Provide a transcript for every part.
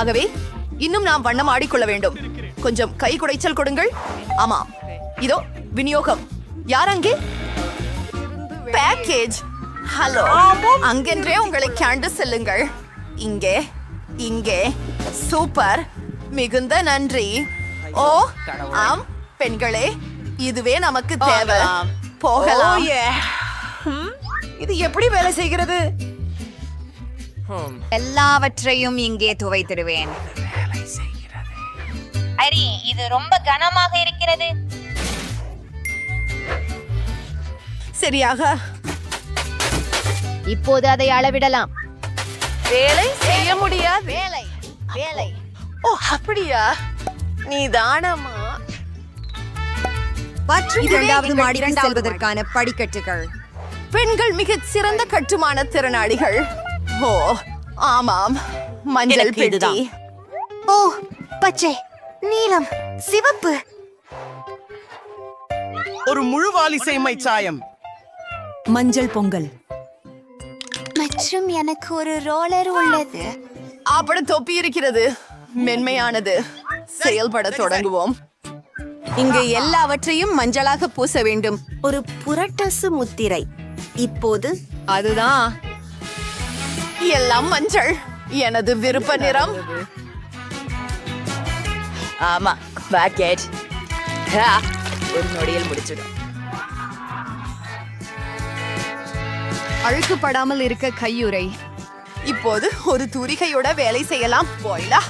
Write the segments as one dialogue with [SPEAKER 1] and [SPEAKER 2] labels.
[SPEAKER 1] ஆகவே இன்னும் நாம் வண்ணம் ஆடிக்கொள்ள வேண்டும். கொஞ்சம் கை குடைச்சல் கொடுங்கள். ஆமாம், இதோ விநியோகம். யார் அங்கே? பேக்கேஜ். ஹலோ, அங்கென்றே உங்களை கேண்டு செல்லுங்கள். இங்கே இங்கே. சூப்பர், மிகுந்த நன்றி. ஓ ஆம் பெண்களே, இதுவே நமக்கு தேவை. போகலாம்.
[SPEAKER 2] இது எப்படி வேலை செய்கிறது?
[SPEAKER 3] எல்லாவற்றையும் இங்கே துவைத்திடுவேன்.
[SPEAKER 4] அரி, இது ரொம்ப கனமாக இருக்கிறது.
[SPEAKER 1] சரியாக.
[SPEAKER 3] இப்போது அதை அளவிடலாம்.
[SPEAKER 1] வேலை செய்ய முடியாது.
[SPEAKER 3] வேலை வேலை.
[SPEAKER 1] ஓ அப்படியா? நீ தானமா?
[SPEAKER 3] இரண்டாவது மாடிக்கு செல்வதற்கான படிக்கட்டுகள்.
[SPEAKER 1] பெண்கள் மிகச் சிறந்த கட்டுமான திறனாளிகள். ஓ ஆமாம், மஞ்சள் பெட்டி.
[SPEAKER 3] ஓ, பச்சை, நீலம், சிவப்பு.
[SPEAKER 2] ஒரு முழு வாலிசைமை சாயம்.
[SPEAKER 5] மஞ்சள் பொங்கல்.
[SPEAKER 3] மற்றும் எனக்கு ஒரு ரோலர் உள்ளது.
[SPEAKER 1] அப்படி தொப்பி இருக்கிறது. மென்மையானது. செயல்பட தொடங்குவோம். இங்கு எல்லாவற்றையும் மஞ்சளாக பூச வேண்டும்.
[SPEAKER 5] ஒரு புரட்டசு முத்திரை. இப்போது
[SPEAKER 1] அதுதான், எல்லாம் மஞ்சள். எனது விருப்ப நிறம்.
[SPEAKER 6] ஆமா, பாக்கெட் ஒரு நொடியில் முடிச்சிடும்.
[SPEAKER 1] அழுக்குப்படாமல் இருக்க கையுறை. இப்போது ஒரு தூரிகையோட வேலை செய்யலாம். போயிலா.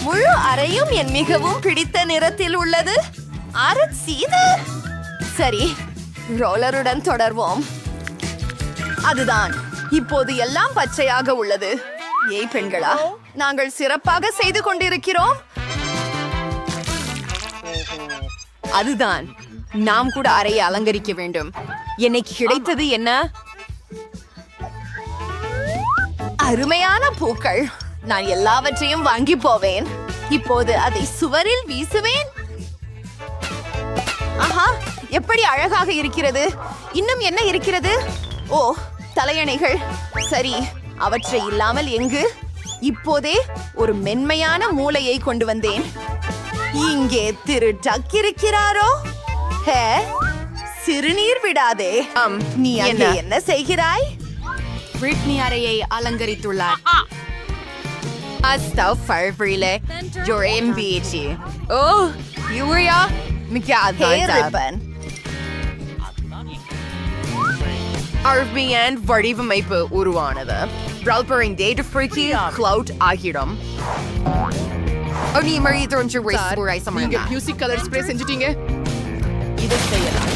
[SPEAKER 1] முழு அறையும் என் மிகவும் பிடித்த நிறத்தில் உள்ளது. அரசீது. சரி, ரோலருடன் தொடர்வோம். அதுதான், இப்போது எல்லாம் பச்சையாக உள்ளது. ஏய் பெண்களா, நாங்கள் சிறப்பாக செய்து கொண்டிருக்கிறோம். அதுதான், நாம் கூட அறையை அலங்கரிக்க வேண்டும். எனக்கு கிடைத்தது என்ன? அருமையான பூக்கள். நான் எல்லாவற்றையும் வாங்கி போவேன். இப்போது அதை சுவரில் வீசுவேன். ஆஹா, எப்படி அழகாக இருக்கிறது. இன்னும் என்ன இருக்கிறது? ஓ, தலையணைகள். சரி, அவற்றை இல்லாமல் எங்கு? இப்போதே ஒரு மென்மையான மூளையை கொண்டு வந்தேன். இங்கே திரு டக் இருக்கிறாரோ? ஹே, சிறுநீர் விடாதே. நீ அங்கே என்ன செய்கிறாய்?
[SPEAKER 5] பிரிட்னி அறையை அலங்கரித்துள்ளார்.
[SPEAKER 1] வடிவமைப்பு உருவானது. ஆகிடும். நீங்க மியூசிக் கலர் ஸ்ப்ரே செஞ்சுட்டீங்க. இதை செய்யலாம்.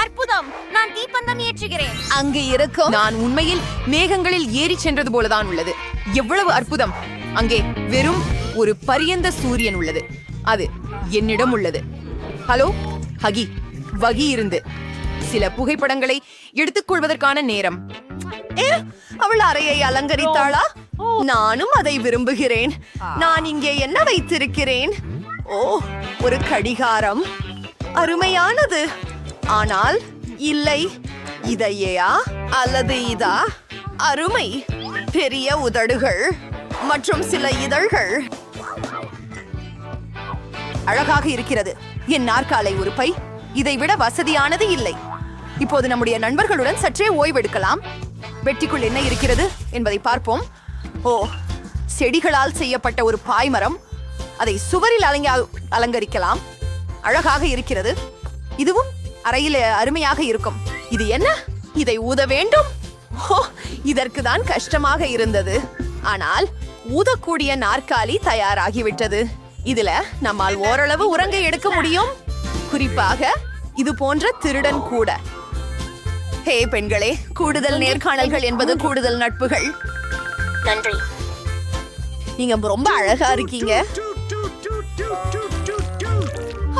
[SPEAKER 4] அற்புதம், நான் தீப்பந்தம் ஏற்றுகிறேன்.
[SPEAKER 1] அங்கு இருக்கும். நான் உண்மையில் மேகங்களில் ஏறி சென்றது போலதான் உள்ளது. எவ்வளவு அற்புதம். அங்கே வெறும் ஒரு பரியந்த சூரியன் உள்ளது. அது என்னிடம் உள்ளது. ஹலோ ஹகி, வகி இருந்து சில புகைப்படங்களை எடுத்துக்கொள்வதற்கான நேரம். அவள் அறையை அலங்கரித்தாளா? நானும் அதை விரும்புகிறேன். நான் இங்கே என்ன வைத்திருக்கிறேன்? ஓ, ஒரு கடிகாரம். அருமையானது. ஆனால் இல்லை, இதையா அல்லது இதா? அருமை. பெரிய உதடுகள் மற்றும் சில இதழ்கள். அழகாக இருக்கிறது. என் நாற்காலை உறுப்பை இதை விட வசதியானது இல்லை. இப்போது நம்முடைய நண்பர்களுடன் சற்றே ஓய்வெடுக்கலாம். பெட்டிக்குள் என்ன இருக்கிறது என்பதை பார்ப்போம். ஓ, செடிகளால் செய்யப்பட்ட ஒரு பாய்மரம். அதை சுவரில் அலங்கரிக்கலாம். அழகாக இருக்கிறது. இதுவும் அறையில் அருமையாக இருக்கும். இது என்ன? இதை ஊத வேண்டும். ஓ, இதற்கு தான் கஷ்டமாக இருந்தது. ஆனால் ஊதக்கூடிய நாற்காலி தயாராகிவிட்டது. இதுல நம்மால் ஓரளவு உறங்க எடுக்க முடியும். குறிப்பாக இது போன்ற திருடன் கூட. ஹே பெண்களே, கூடுதல் நேர்காணல்கள் என்பது கூடுதல் நட்புகள்.
[SPEAKER 4] நன்றி.
[SPEAKER 1] நீங்க ரொம்ப அழகா இருக்கீங்க.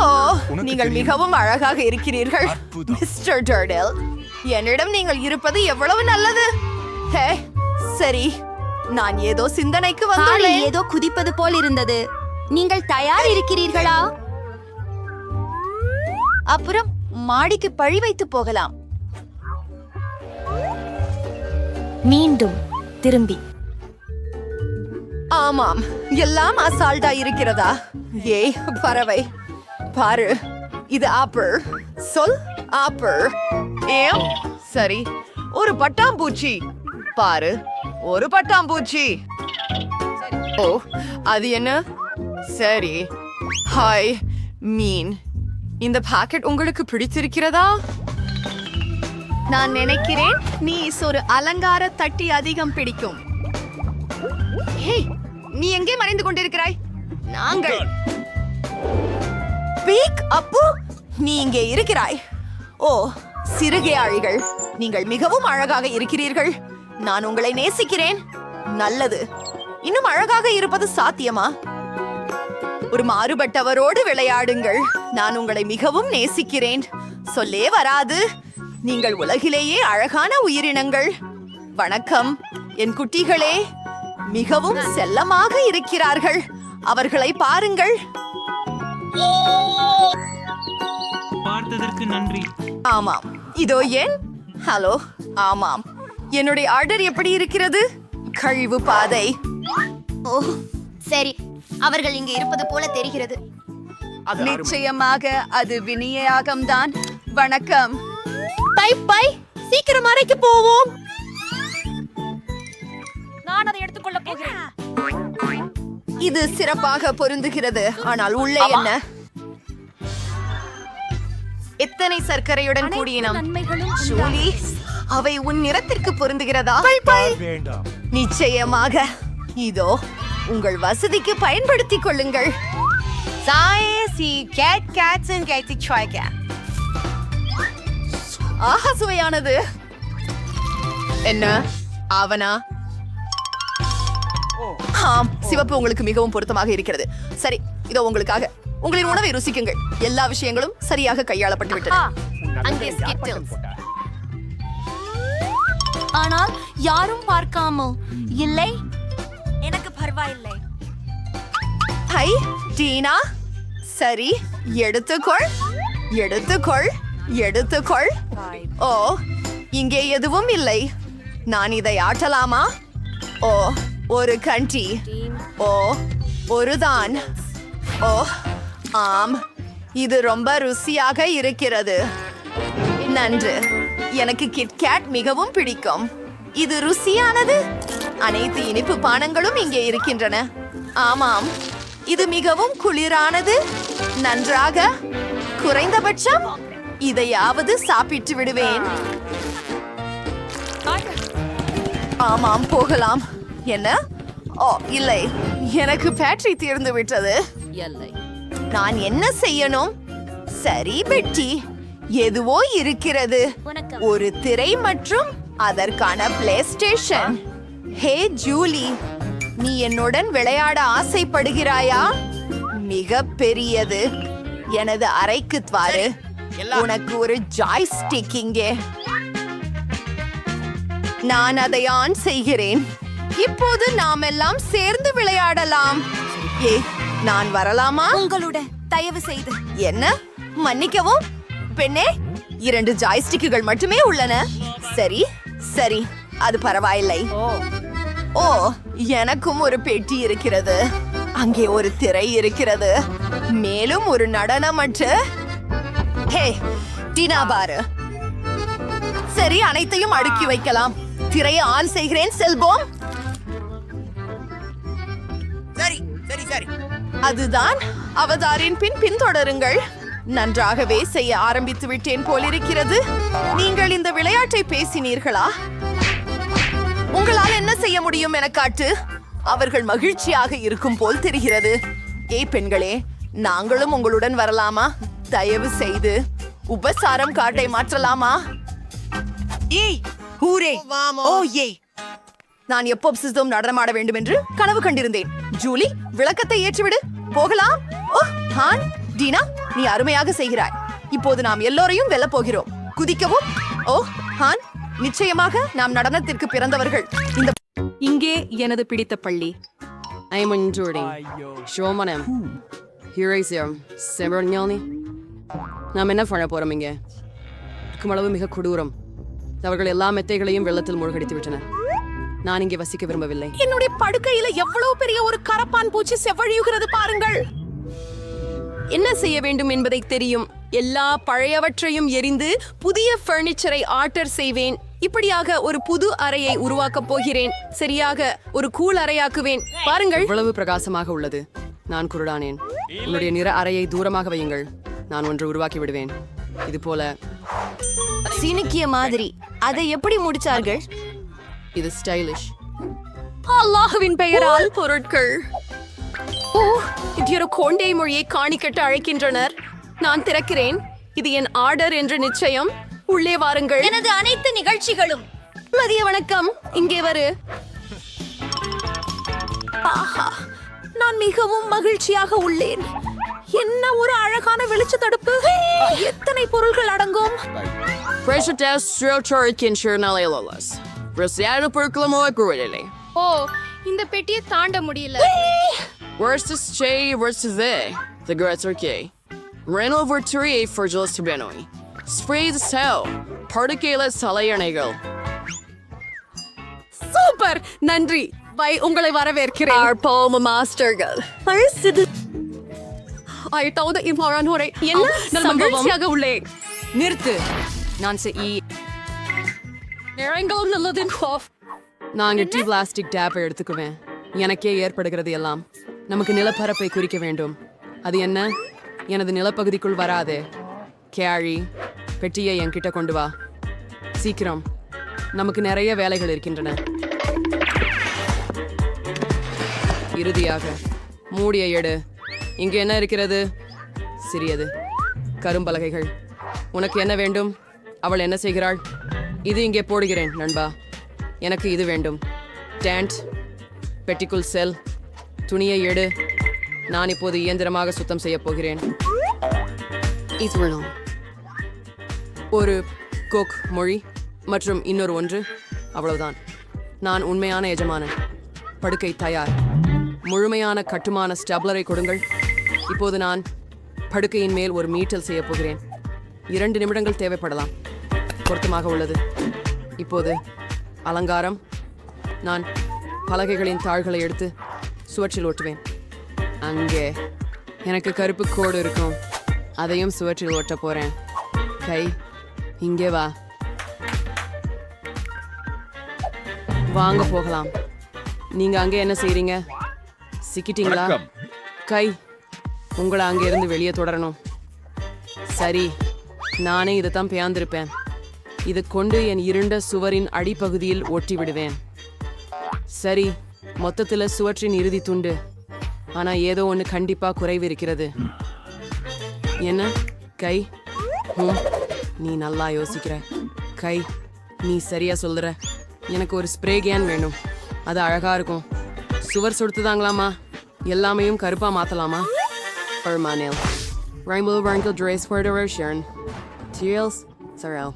[SPEAKER 1] ஓ, நீங்கள் மிகவும் அழகாக இருக்கிறீர்கள் மிஸ்டர் டர்டல். என்னிடம் நீங்கள் இருப்பது எவ்வளவு நல்லது. ஹே, சரி, நான் ஏதோ சிந்தனைக்கு வந்துள்ளேன்.
[SPEAKER 3] ஏதோ குதிப்பது போல் இருந்தது. நீங்கள் தயார் இருக்கிறீர்களா?
[SPEAKER 1] அப்புறம் மாடிக்கு பழி வைத்து போகலாம்.
[SPEAKER 3] மீண்டும் திரும்பி.
[SPEAKER 1] ஆமாம், எல்லாம் அசால்ட்டா இருக்கிறதா? ஏய் பறவை, பாரு, இது ஆப்பிள். சொல் ஆப்பிள்.
[SPEAKER 2] ஏம் சரி, ஒரு பட்டாம்பூச்சி. பாரு, ஒரு பட்டாம்பூச்சி. ஓ, அது என்ன? சரி. ஹாய் மீன், இந்த பாக்கெட் உங்களுக்கு பிடித்திருக்கிறதா?
[SPEAKER 1] நான் நினைக்கிறேன் நீ ஒரு அலங்கார தட்டி அதிகம் பிடிக்கும். ஹே, நீ எங்கே மறைந்து கொண்டிருக்கிறாய்? நாங்கள் பீக் அப்பு, நீ இங்கே இருக்கிறாய். ஓ சிறுகையாழிகள், நீங்கள் மிகவும் அழகாக இருக்கிறீர்கள். நான் உங்களை நேசிக்கிறேன். நல்லது. இன்னும் அழகாக இருப்பது சாத்தியமா? ஒரு மாறுபட்டவரோடு விளையாடுங்கள். நான் உங்களை மிகவும் நேசிக்கிறேன். சொல்லே வராது. நீங்கள் உலகிலேயே அழகான உயிரினங்கள். வணக்கம் என் குட்டிகளே, மிகவும் செல்லமாக இருக்கிறார்கள். அவர்களை பாருங்கள்.
[SPEAKER 7] பார்த்ததற்கு நன்றி.
[SPEAKER 1] ஆமாம், இதோ ஏன். ஹலோ. ஆமாம், என்னுடைய ஆர்டர் எப்படி இருக்கிறது? கழிவு பாதை.
[SPEAKER 3] ஓ சரி, அவர்கள் இங்கே இருப்பது போல தெரிகிறது.
[SPEAKER 1] நிச்சயமாக அது விநியோகம்தான். வணக்கம். பை பை, சீக்கிரம் அறைக்கு போவோம்.
[SPEAKER 4] நான் அதை எடுத்துக்கொள்ள போகிறேன்.
[SPEAKER 1] இது சிறப்பாக பொருந்துகிறது. ஆனால் உள்ளே என்ன? எத்தனை சர்க்கரையுடன் கூடிய இனம். ஜூலி, அவை உன் நிறத்திற்கு பொருந்துகிறதா? நிச்சயமாக. இதோ உங்கள் வசதிக்கு பயன்படுத்திக் கொள்ளுங்கள். ஆஹா, சுவையானது. என்ன அவனா? ஆம், சிவப்பு உங்களுக்கு மிகவும் பொருத்தமாக இருக்கிறது. சரி, இதோ உங்களுக்காக. உங்களின் உணவை ருசிக்குங்கள். எல்லா விஷயங்களும் சரியாக கையாளப்பட்டு விட்டது.
[SPEAKER 3] அங்கே Skittles. ஆனால் யாரும் பார்க்காமோ இல்லை.
[SPEAKER 4] எனக்கு பரவாயில்லை.
[SPEAKER 1] ஹை டீனா, சரி, எடுத்துக்கொள் எடுத்துக்கொள் எடுத்துக்கொள். ஓ, இங்கே எதுவும் இல்லை. நான் இதை ஆட்டலாமா? ஓ, ஒரு கண்டி. ஓ, ஒருதான். ஓ ஆம், இது ரொம்ப ருசியாக இருக்கிறது. நன்று. எனக்கு கிட்கேட் மிகவும் பிடிக்கும். இது ருசியானது. அனைத்து இனிப்பு பானங்களும் இங்கே இருக்கின்றன. ஆமாம், இது மிகவும் குளிரானது. நன்றாக. குறைந்தபட்சம் இதையாவது சாப்பிட்டு விடுவேன். ஆமாம், போகலாம். என்ன? ஓ இல்லை, எனக்கு பேட்டரி தீர்ந்து விட்டது. நான் என்ன செய்யணும்? சரி பெட்டி, எதுவோ இருக்கிறது. ஒரு திரை மற்றும் அதற்கான பிளே ஸ்டேஷன். ஹே ஜூலி, நீ என்னுடன் விளையாட ஆசைப்படுகிறாயா? மிக பெரியது. எனது அறைக்கு வாரு. உனக்கு ஒரு ஜாய்ஸ்டிக் இங்கே. நான் அதை ஆன் செய்கிறேன். இப்போது நாம் எல்லாம் சேர்ந்து விளையாடலாம். ஏ, நான் வரலாமா?
[SPEAKER 3] உங்களுடன் தயவு செய்து.
[SPEAKER 1] என்ன? மன்னிக்கவும் பெண்ணே, 2 ஜாய்ஸ்டிக்குகள் மட்டுமே உள்ளன. சரி சரி, அது பரவாயில்லை. ஓ, எனக்கும் ஒரு பெட்டி இருக்கிறது. அங்கே ஒரு திரை இருக்கிறது. மேலும் ஒரு நடனமற்று. ஹே டீனா, பாரு. சரி, அனைத்தையும் அடுக்கி வைக்கலாம். திரையை ஆன் செய்கிறேன். செல்போம். அதுதான். அவதாரின் பின்தொடருங்கள். நன்றாகவே செய்ய ஆரம்பித்து விட்டேன் போலிருக்கிறது. நீங்கள் இந்த விளையாட்டை பேசினீர்களா? உங்களால் என்ன செய்ய முடியும் என காட்டு. அவர்கள் மகிழ்ச்சியாக இருக்கும் போல் தெரிகிறது. ஏய் பெண்களே, நாங்களும் உங்களுடன் வரலாமா? தயவு செய்து உபசாரம் கார்டை மாற்றலாமா?
[SPEAKER 2] ஏய் ஹூரே. ஓ ஏய்,
[SPEAKER 1] நான் எப்போ சிஸ்டம் நடனமாட வேண்டும் என்று கனவு கண்டிருந்தேன். ஜூலி, விளக்கத்தை ஏற்றிவிடு. போகலாம். ஓ ஹான், டீனா, நீ அருமையாக செய்கிறாய். இப்போது நாம் எல்லோரையும் வெல்ல போகிறோம். குதிக்கவும். ஓ ஹான், நிச்சயமாக நாம் நடனத்திற்கு பிறந்தவர்கள். இந்த
[SPEAKER 5] இங்கே எனது பிடித்த பள்ளி.
[SPEAKER 8] I'm enduring. Showmanem. Here is your Severnyalni. நாம் என்ன பண்ண போறோம் இங்கே? அளவு மிக கொடூரம். அவர்கள் எல்லா மெத்தைகளையும் வெள்ளத்தில் மூழ்கடித்து விட்டனர். நான் இங்கே வசிக்க விரும்பவில்லை.
[SPEAKER 5] என்னுடைய படுக்கையில எவ்வளவு பெரிய ஒரு கரப்பான் பூச்சி செவ்வழியுகிறது பாருங்கள்.
[SPEAKER 8] என்ன செய்ய வேண்டும் என்பதை தெரியும். எல்லா பழையவற்றையும் எரிந்து புதிய பர்னிச்சரை ஆர்டர் செய்வேன். இப்படியாக ஒரு புது அறையை உருவாக்கப் போகிறேன். சரியாக ஒரு கூல் அறையாக்குவேன். பாருங்கள், இவ்வளவு பிரகாசமாக உள்ளது. நான் குருடானேன். உன்னுடைய நிற அறையை தூரமாக வையுங்கள். நான் ஒன்று உருவாக்கி விடுவேன். இது போல
[SPEAKER 2] சினுக்கிய மாதிரி. அதை எப்படி முடிச்சார்கள்?
[SPEAKER 8] இது ஸ்டைலிஷ். அல்லாஹ்வின் பெயரால் பொருட்கள். ஓ, இது ஒரு கோண்டை மொழியை காணிக்கட்டு அழைக்கின்றனர். நான் திறக்கிறேன். இது என் ஆர்டர் என்று நிச்சயம். உள்ளே வாருங்கள்.
[SPEAKER 4] எனது அனைத்து நிகழ்ச்சிகளும்
[SPEAKER 8] மதிய வணக்கம். இங்கே வரு.
[SPEAKER 5] ஆஹா, நான் மிகவும் மகிழ்ச்சியாக உள்ளேன். என்ன ஒரு அழகான வெளிச்ச தடுப்பு. எத்தனை பொருள்கள் அடங்கும்.
[SPEAKER 8] Pressure test Chernalas. Rosiano Perclamo Gurili.
[SPEAKER 3] ஓ இந்த பெட்டியை தாண்ட முடியல.
[SPEAKER 8] Where's this Che versus A? The girls are gay. Ran over 3 for Jules Benoi. Spray the cell. Particula Salayanegal.
[SPEAKER 5] Super, நன்றி. பை, உங்களை வரவேற்கிறேன்.
[SPEAKER 8] Our poem mastergal.
[SPEAKER 5] ஐட்டாவது இம்மாறானோரை
[SPEAKER 8] என்ன
[SPEAKER 5] நான்
[SPEAKER 8] சம்பவம்?
[SPEAKER 5] மகிழ்ச்சியாக உள்ளேன்.
[SPEAKER 8] நிறுத்து. நான்
[SPEAKER 5] நேரங்களும் நல்லது.
[SPEAKER 8] நாங்க டீ பிளாஸ்டிக் டேப்பை எடுத்துக்குவேன். எனக்கே ஏற்படுகிறது எல்லாம். நமக்கு நிலப்பரப்பை குறிக்க வேண்டும். அது என்ன? எனது நிலப்பகுதிக்குள் வராதே. கேரி, பெட்டியை என்கிட்ட கொண்டு வா சீக்கிரம். நமக்கு நிறைய வேலைகள் இருக்கின்றன. இறுதியாக மூடிய எடு. இங்கு என்ன இருக்கிறது? சிறியது கரும்பலகைகள். உனக்கு என்ன வேண்டும்? அவள் என்ன செய்கிறாள்? இது இங்கே போடுகிறேன் நண்பா. எனக்கு இது வேண்டும். டேண்ட், பெட்டிக்குள் செல். துணியை எடு. நான் இப்போது இயந்திரமாக சுத்தம் செய்ய போகிறேன். ஒரு கோக் மொழி மற்றும் இன்னொரு ஒன்று. அவ்வளவுதான். நான் உண்மையான எஜமானன். படுக்கை தயார். முழுமையான கட்டுமான ஸ்டப்லரை கொடுங்கள். இப்போது நான் படுக்கையின் மேல் ஒரு மீட்டல் செய்ய போகிறேன். 2 நிமிடங்கள் தேவைப்படலாம். பொருத்தமாக உள்ளது. இப்போது அலங்காரம். நான் பலகைகளின் தாள்களை எடுத்து சுவற்றில் ஒட்டுவேன். அங்கே எனக்கு கருப்பு கோடு இருக்கும். அதையும் சுவற்றில் ஒட்ட போறேன். கை, இங்கே வா. வாங்க போகலாம். நீங்க அங்கே என்ன செய்றீங்க? சிக்கிட்டீங்களா? கை, உங்களை அங்கே இருந்து வெளியே தொடரணும். சரி, நானே இதைத்தான் பேர்ந்திருப்பேன். இது கொண்டு என் இருண்ட சுவரின் அடிப்பகுதியில் ஒட்டி விடுவேன். சரி, மொத்தத்துல சுவற்றின் இறுதி துண்டு. ஆனா ஏதோ ஒன்று கண்டிப்பா குறைவு இருக்கிறது. என்ன? கை, நீ நல்லா யோசிக்கிற. கை, நீ சரியா சொல்லுற. எனக்கு ஒரு ஸ்ப்ரே கேன் வேணும். அது அழகா இருக்கும். சுவர் சுடுத்துதாங்களாமா? எல்லாமையும் கருப்பா மாத்தலாமா? Permanel. Rainbow Wrinkle Dress for the Russian. Teals, Sorrel.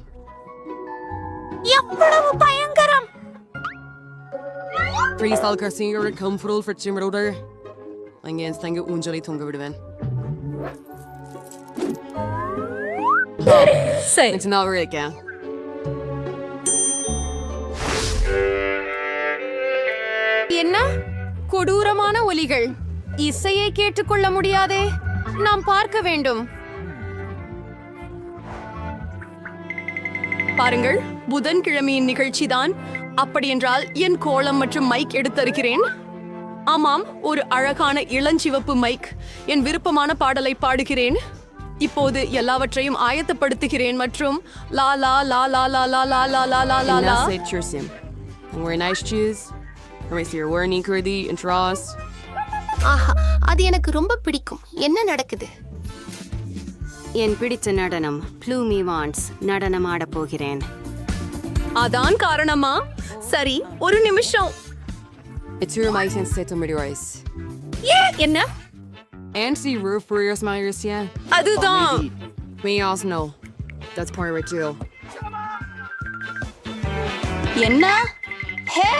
[SPEAKER 4] எவ்வளவு பயங்கரம்.
[SPEAKER 8] Please I'll sing your comfortable for Chimroder. அங்கே தங்க ஊஞ்சலை தொங்க விடுவேன். It's not really can.
[SPEAKER 5] என்ன கொடூரமான ஒலிகள். இசையை கேட்டுக்கொள்ள முடியாதே. நாம் பார்க்க வேண்டும். பாருங்கள், புதன்கிழமையின் நிகழ்ச்சிதான். அப்படியென்றால் என் கோலம் மற்றும் மைக் எடுத்திருக்கிறேன். ஆமாம், ஒரு அழகான இளஞ்சிவப்பு மைக். என் விருப்பமான பாடலை பாடுகிறேன். இப்போது எல்லாவற்றையும் ஆயத்தப்படுத்துகிறேன் மற்றும் லா லா லா லா லா லா லா லா லா லா லா லா.
[SPEAKER 8] Sit your sim. And wear nice shoes. Or if you're wearing curly and draws.
[SPEAKER 3] ஆஹா, அது எனக்கு ரொம்ப பிடிக்கும். என்ன நடக்குது?
[SPEAKER 7] என் பிடித்த நடனம் ப்ளூமி வான்ஸ் நடனம் ஆடப் போகிறேன்.
[SPEAKER 5] அதான் காரணமா? சரி, ஒரு நிமிஷம்.
[SPEAKER 8] It's your mic and set on my voice.
[SPEAKER 5] என்ன?
[SPEAKER 8] And see roof for your smiles, yeah.
[SPEAKER 5] அதுதான்.
[SPEAKER 8] We also know. That's part of it too.
[SPEAKER 1] என்ன? ஹே,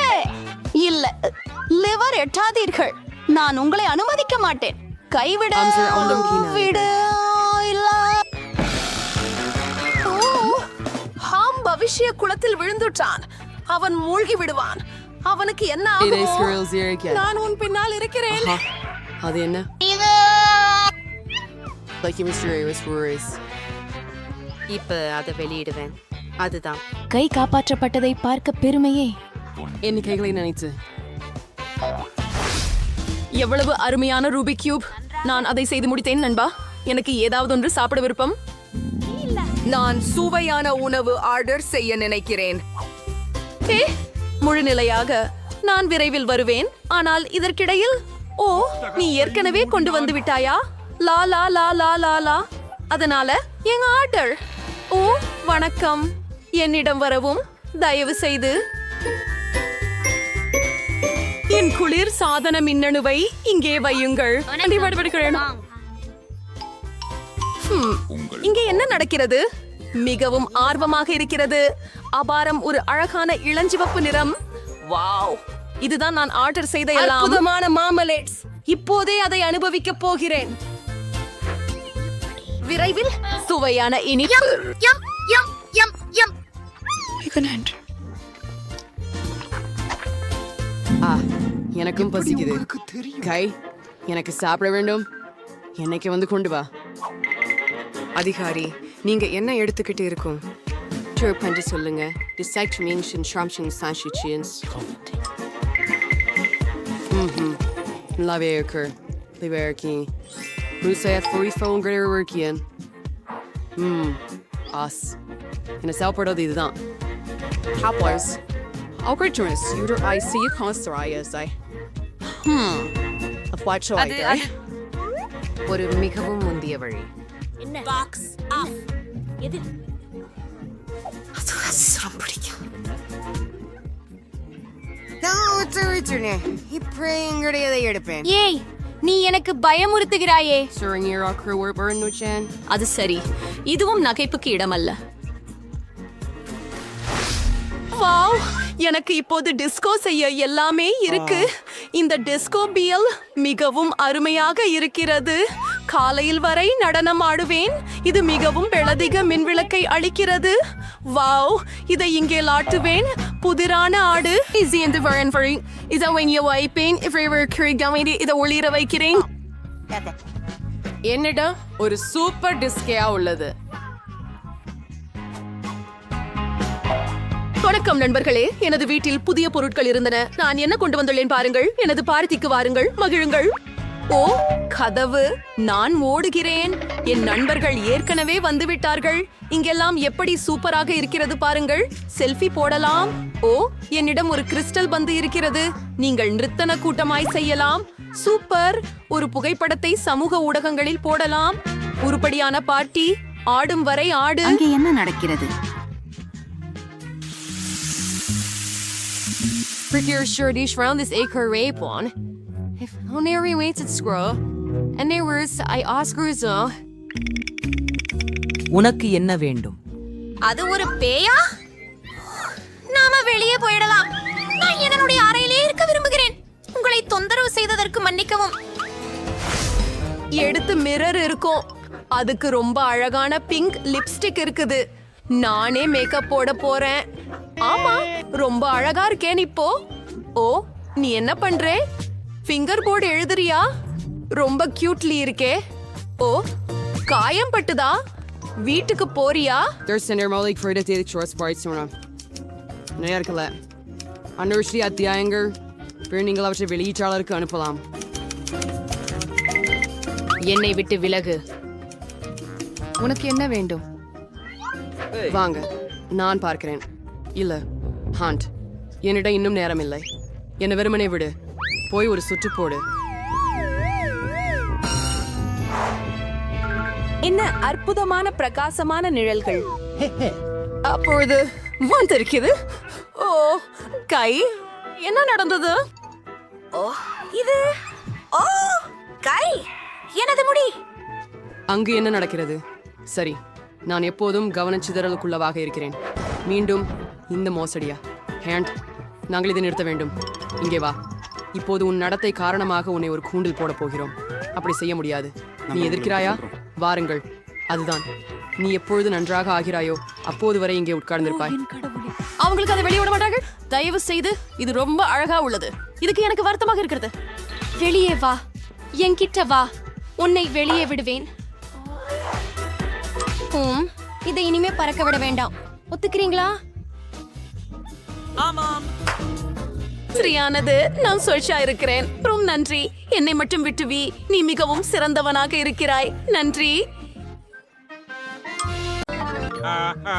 [SPEAKER 1] இல்ல, லிவர் எட்டாதீர்கள். நான் உங்களை அனுமதிக்க மாட்டேன். கைவிட
[SPEAKER 8] Answer on them kina.
[SPEAKER 1] விடு. இல்ல. ஓ, ஹாம் பவிஷ்ய குளத்தில் விழுந்துட்டான். அவன் மூழ்கி விடுவான்.
[SPEAKER 5] அவனுக்கு என்ன
[SPEAKER 8] இதை
[SPEAKER 5] ஆகுமோ?
[SPEAKER 8] squirrels இருக்க.
[SPEAKER 5] நான் உன் பின்னால் இருக்கிறேன்.
[SPEAKER 8] ஆஹா, அது என்ன? Like you mysterious worries.
[SPEAKER 7] இப்ப அதை வெளியிடுவேன். அதுதான்.
[SPEAKER 2] கை காப்பாற்றப்பட்டதை பார்க்க பெருமையே.
[SPEAKER 8] என் கைகளை நினைத்து.
[SPEAKER 5] எவ்வளவு அருமையான ரூபிக் கியூப். நான் அதை செய்து முடித்தேன் நண்பா. எனக்கு ஏதாவது ஒன்று சாப்பிட விருப்பம்.
[SPEAKER 1] நான் சுவையான உணவு ஆர்டர் செய்ய நினைக்கிறேன்.
[SPEAKER 5] முழுநிலையாக நான் விரைவில் வருவேன். ஆனால் இதற்கிடையில் ஓ, நீ ஏற்கனவே கொண்டு வந்து விட்டாயா? லா லா லா லா லா லா. அதனால என் ஆர்டர். ஓ, வணக்கம். என்னிடம் வரவும் தயவு செய்து. என் குளிர் சாதன மின்னணுவை இங்கே வையுங்கள். இங்கே என்ன நடக்கிறது? மிகவும் ஆர்வமாக இருக்கிறது. அபாரம், ஒரு அழகான இளஞ்சிவப்பு நிறம். வாவ், இதுதான் நான் ஆர்டர் செய்த எல்லாம்.
[SPEAKER 1] அற்புதமான மார்மலேட்ஸ். இப்போதே அதை அனுபவிக்க போகிறேன்.
[SPEAKER 5] விரைவில் சுவையான இனிப்பு.
[SPEAKER 3] யம் யம் யம் யம்.
[SPEAKER 8] எனக்கும் பசிக்குது. கை, எனக்கு சாப்பிட வேண்டும். என்னைக்கு வந்து கொண்டு வா.
[SPEAKER 9] அதிகாரி, நீங்க என்ன எடுத்துக்கிட்டு இருக்கும்?
[SPEAKER 7] பஞ்சு சொல்லுங்க.
[SPEAKER 8] Nalaவே இருக்கு. Live aqui. Musayat for phone greater workian. Us. என்ன சாப்பிடுறது இதுதான்.
[SPEAKER 9] Hoppers. Algorithms, user I see you constarias I. What shall I do?
[SPEAKER 7] ஒரு மிகவும் முந்திய வழி.
[SPEAKER 4] Box off. எது?
[SPEAKER 7] எடுப்பேன்.
[SPEAKER 3] ஏய், நீ எனக்கு பயமுறுத்துகிறாயே.
[SPEAKER 5] அது சரி, இதுவும் நகைப்புக்கு இடமல்ல. வாவ், எனக்கு இப்போது டிஸ்கோ செய்ய எல்லாமே இருக்கு. இந்த டிஸ்கோ பியல் மிகவும் அருமையாக இருக்கிறது. காலையில் வரை நடனம் ஆடுவேன். இது மிகவும் பெளதிக மின்விளக்கை அளிக்கிறது. வாவ், இதை இங்கே லாட்டுவேன். புதிரான ஆடு. இதை வைப்பேன். இதை ஒளிர வைக்கிறேன்.
[SPEAKER 8] என்னிடம் ஒரு சூப்பர் டிஸ்கேயா உள்ளது.
[SPEAKER 5] வணக்கம் நண்பர்களே, எனது வீட்டில் புதிய பொருட்கள் இருந்தன. நான் என்ன கொண்டு வந்துள்ளேன் பாருங்கள். எனது பார்ட்டிக்கு வாருங்கள், மகிழுங்கள். ஓ, கதவு. நான் ஓடுகிறேன். என் நண்பர்கள் ஏற்கனவே வந்துவிட்டார்கள். இங்கெல்லாம் எப்படி சூப்பராக இருக்கிறது பாருங்கள். செல்ஃபி போடலாம். ஓ, என்னிடம் ஒரு கிறிஸ்டல் பந்து இருக்கிறது. நீங்கள் நிறுத்தன கூட்டமாய் செய்யலாம். சூப்பர். ஒரு புகைப்படத்தை சமூக ஊடகங்களில் போடலாம். உருப்படியான பார்ட்டி. ஆடும் வரை ஆடு.
[SPEAKER 7] அங்கே என்ன நடக்கிறது?
[SPEAKER 2] Prettier shirtish round this acre rape one. If only waits at squirrel. And there was I Oscars.
[SPEAKER 6] உனக்கு என்ன வேண்டும்?
[SPEAKER 4] அது ஒரு பேயா? நாம வெளியே போயிடலாம். நான் என்னுடைய அறையிலே இருக்க விரும்புகிறேன். உங்களை தொந்தரவு செய்ததற்கு மன்னிக்கவும்.
[SPEAKER 5] எடுத்து மிரர் இருக்கும். அதுக்கு ரொம்ப அழகான பிங்க் லிப்ஸ்டிக் இருக்குது. நானே மேக்கப் போட போறேன். ஆமா, ரொம்ப அழகா இருக்கேன் இப்போ. ஓ, நீ என்ன பண்ற? ஃபிங்கர் போர்டு எழுதுறியா? ரொம்ப கியூட்லி இருக்கே. ஓ, காயம் பட்டுதா? வீட்டுக்கு போறியா?
[SPEAKER 8] நேர்கல அன்வர்ஷி அத்தியாயங்கள் நீங்கள் அவற்றை வெளியீட்டாளருக்கு அனுப்பலாம்.
[SPEAKER 2] என்னை விட்டு விலகு.
[SPEAKER 8] உனக்கு என்ன வேண்டும்? வாங்க, நான் பார்க்கிறேன். இல்ல, ஹாண்ட், என்னிடம் இன்னும் நேரம் இல்லை. என்ன வெறுமனே விடு. போய் ஒரு சுற்று போடு.
[SPEAKER 5] என்ன அற்புதமான பிரகாசமான நிழல்கள். அப்பொழுது வந்திருக்குது. ஓ, கை, என்ன நடந்தது?
[SPEAKER 4] இது ஓ, கை. எனது முடி.
[SPEAKER 8] அங்கு என்ன நடக்கிறது? சரி, நான் எப்போதும் கவனச்சிதறலுக்குள்ளவாக இருக்கிறேன். மீண்டும் இந்த மோசடியா? ஹேண்ட், நாங்கள் இதை நிறுத்த வேண்டும். இங்கே வா. இப்போது உன் நடத்தை காரணமாக உன்னை ஒரு கூண்டில் போட போகிறோம். அப்படி செய்ய முடியாது. நீ எதிர்க்கிறாயா? வாருங்கள். அதுதான். நீ எப்பொழுது நன்றாக ஆகிறாயோ அப்போது வரை இங்கே உட்கார்ந்திருப்பாய்.
[SPEAKER 5] அவங்களுக்கு அதை வெளியே விட மாட்டார்கள். தயவு செய்து, இது ரொம்ப அழகா உள்ளது. இதுக்கு எனக்கு வருத்தமாக இருக்கிறது.
[SPEAKER 4] வெளியே வா, என்கிட்ட வா, உன்னை வெளியே விடுவேன். இதை இனிமே பறக்க விட வேண்டாம். ஒத்துக்கிறீங்களா?
[SPEAKER 5] சரியானது. நான் சொல்ஷா இருக்கிறேன். ரொம்ப நன்றி. என்னை மட்டும் விட்டுவி. நீ மிகவும் சிறந்தவனாக இருக்கிறாய். நன்றி.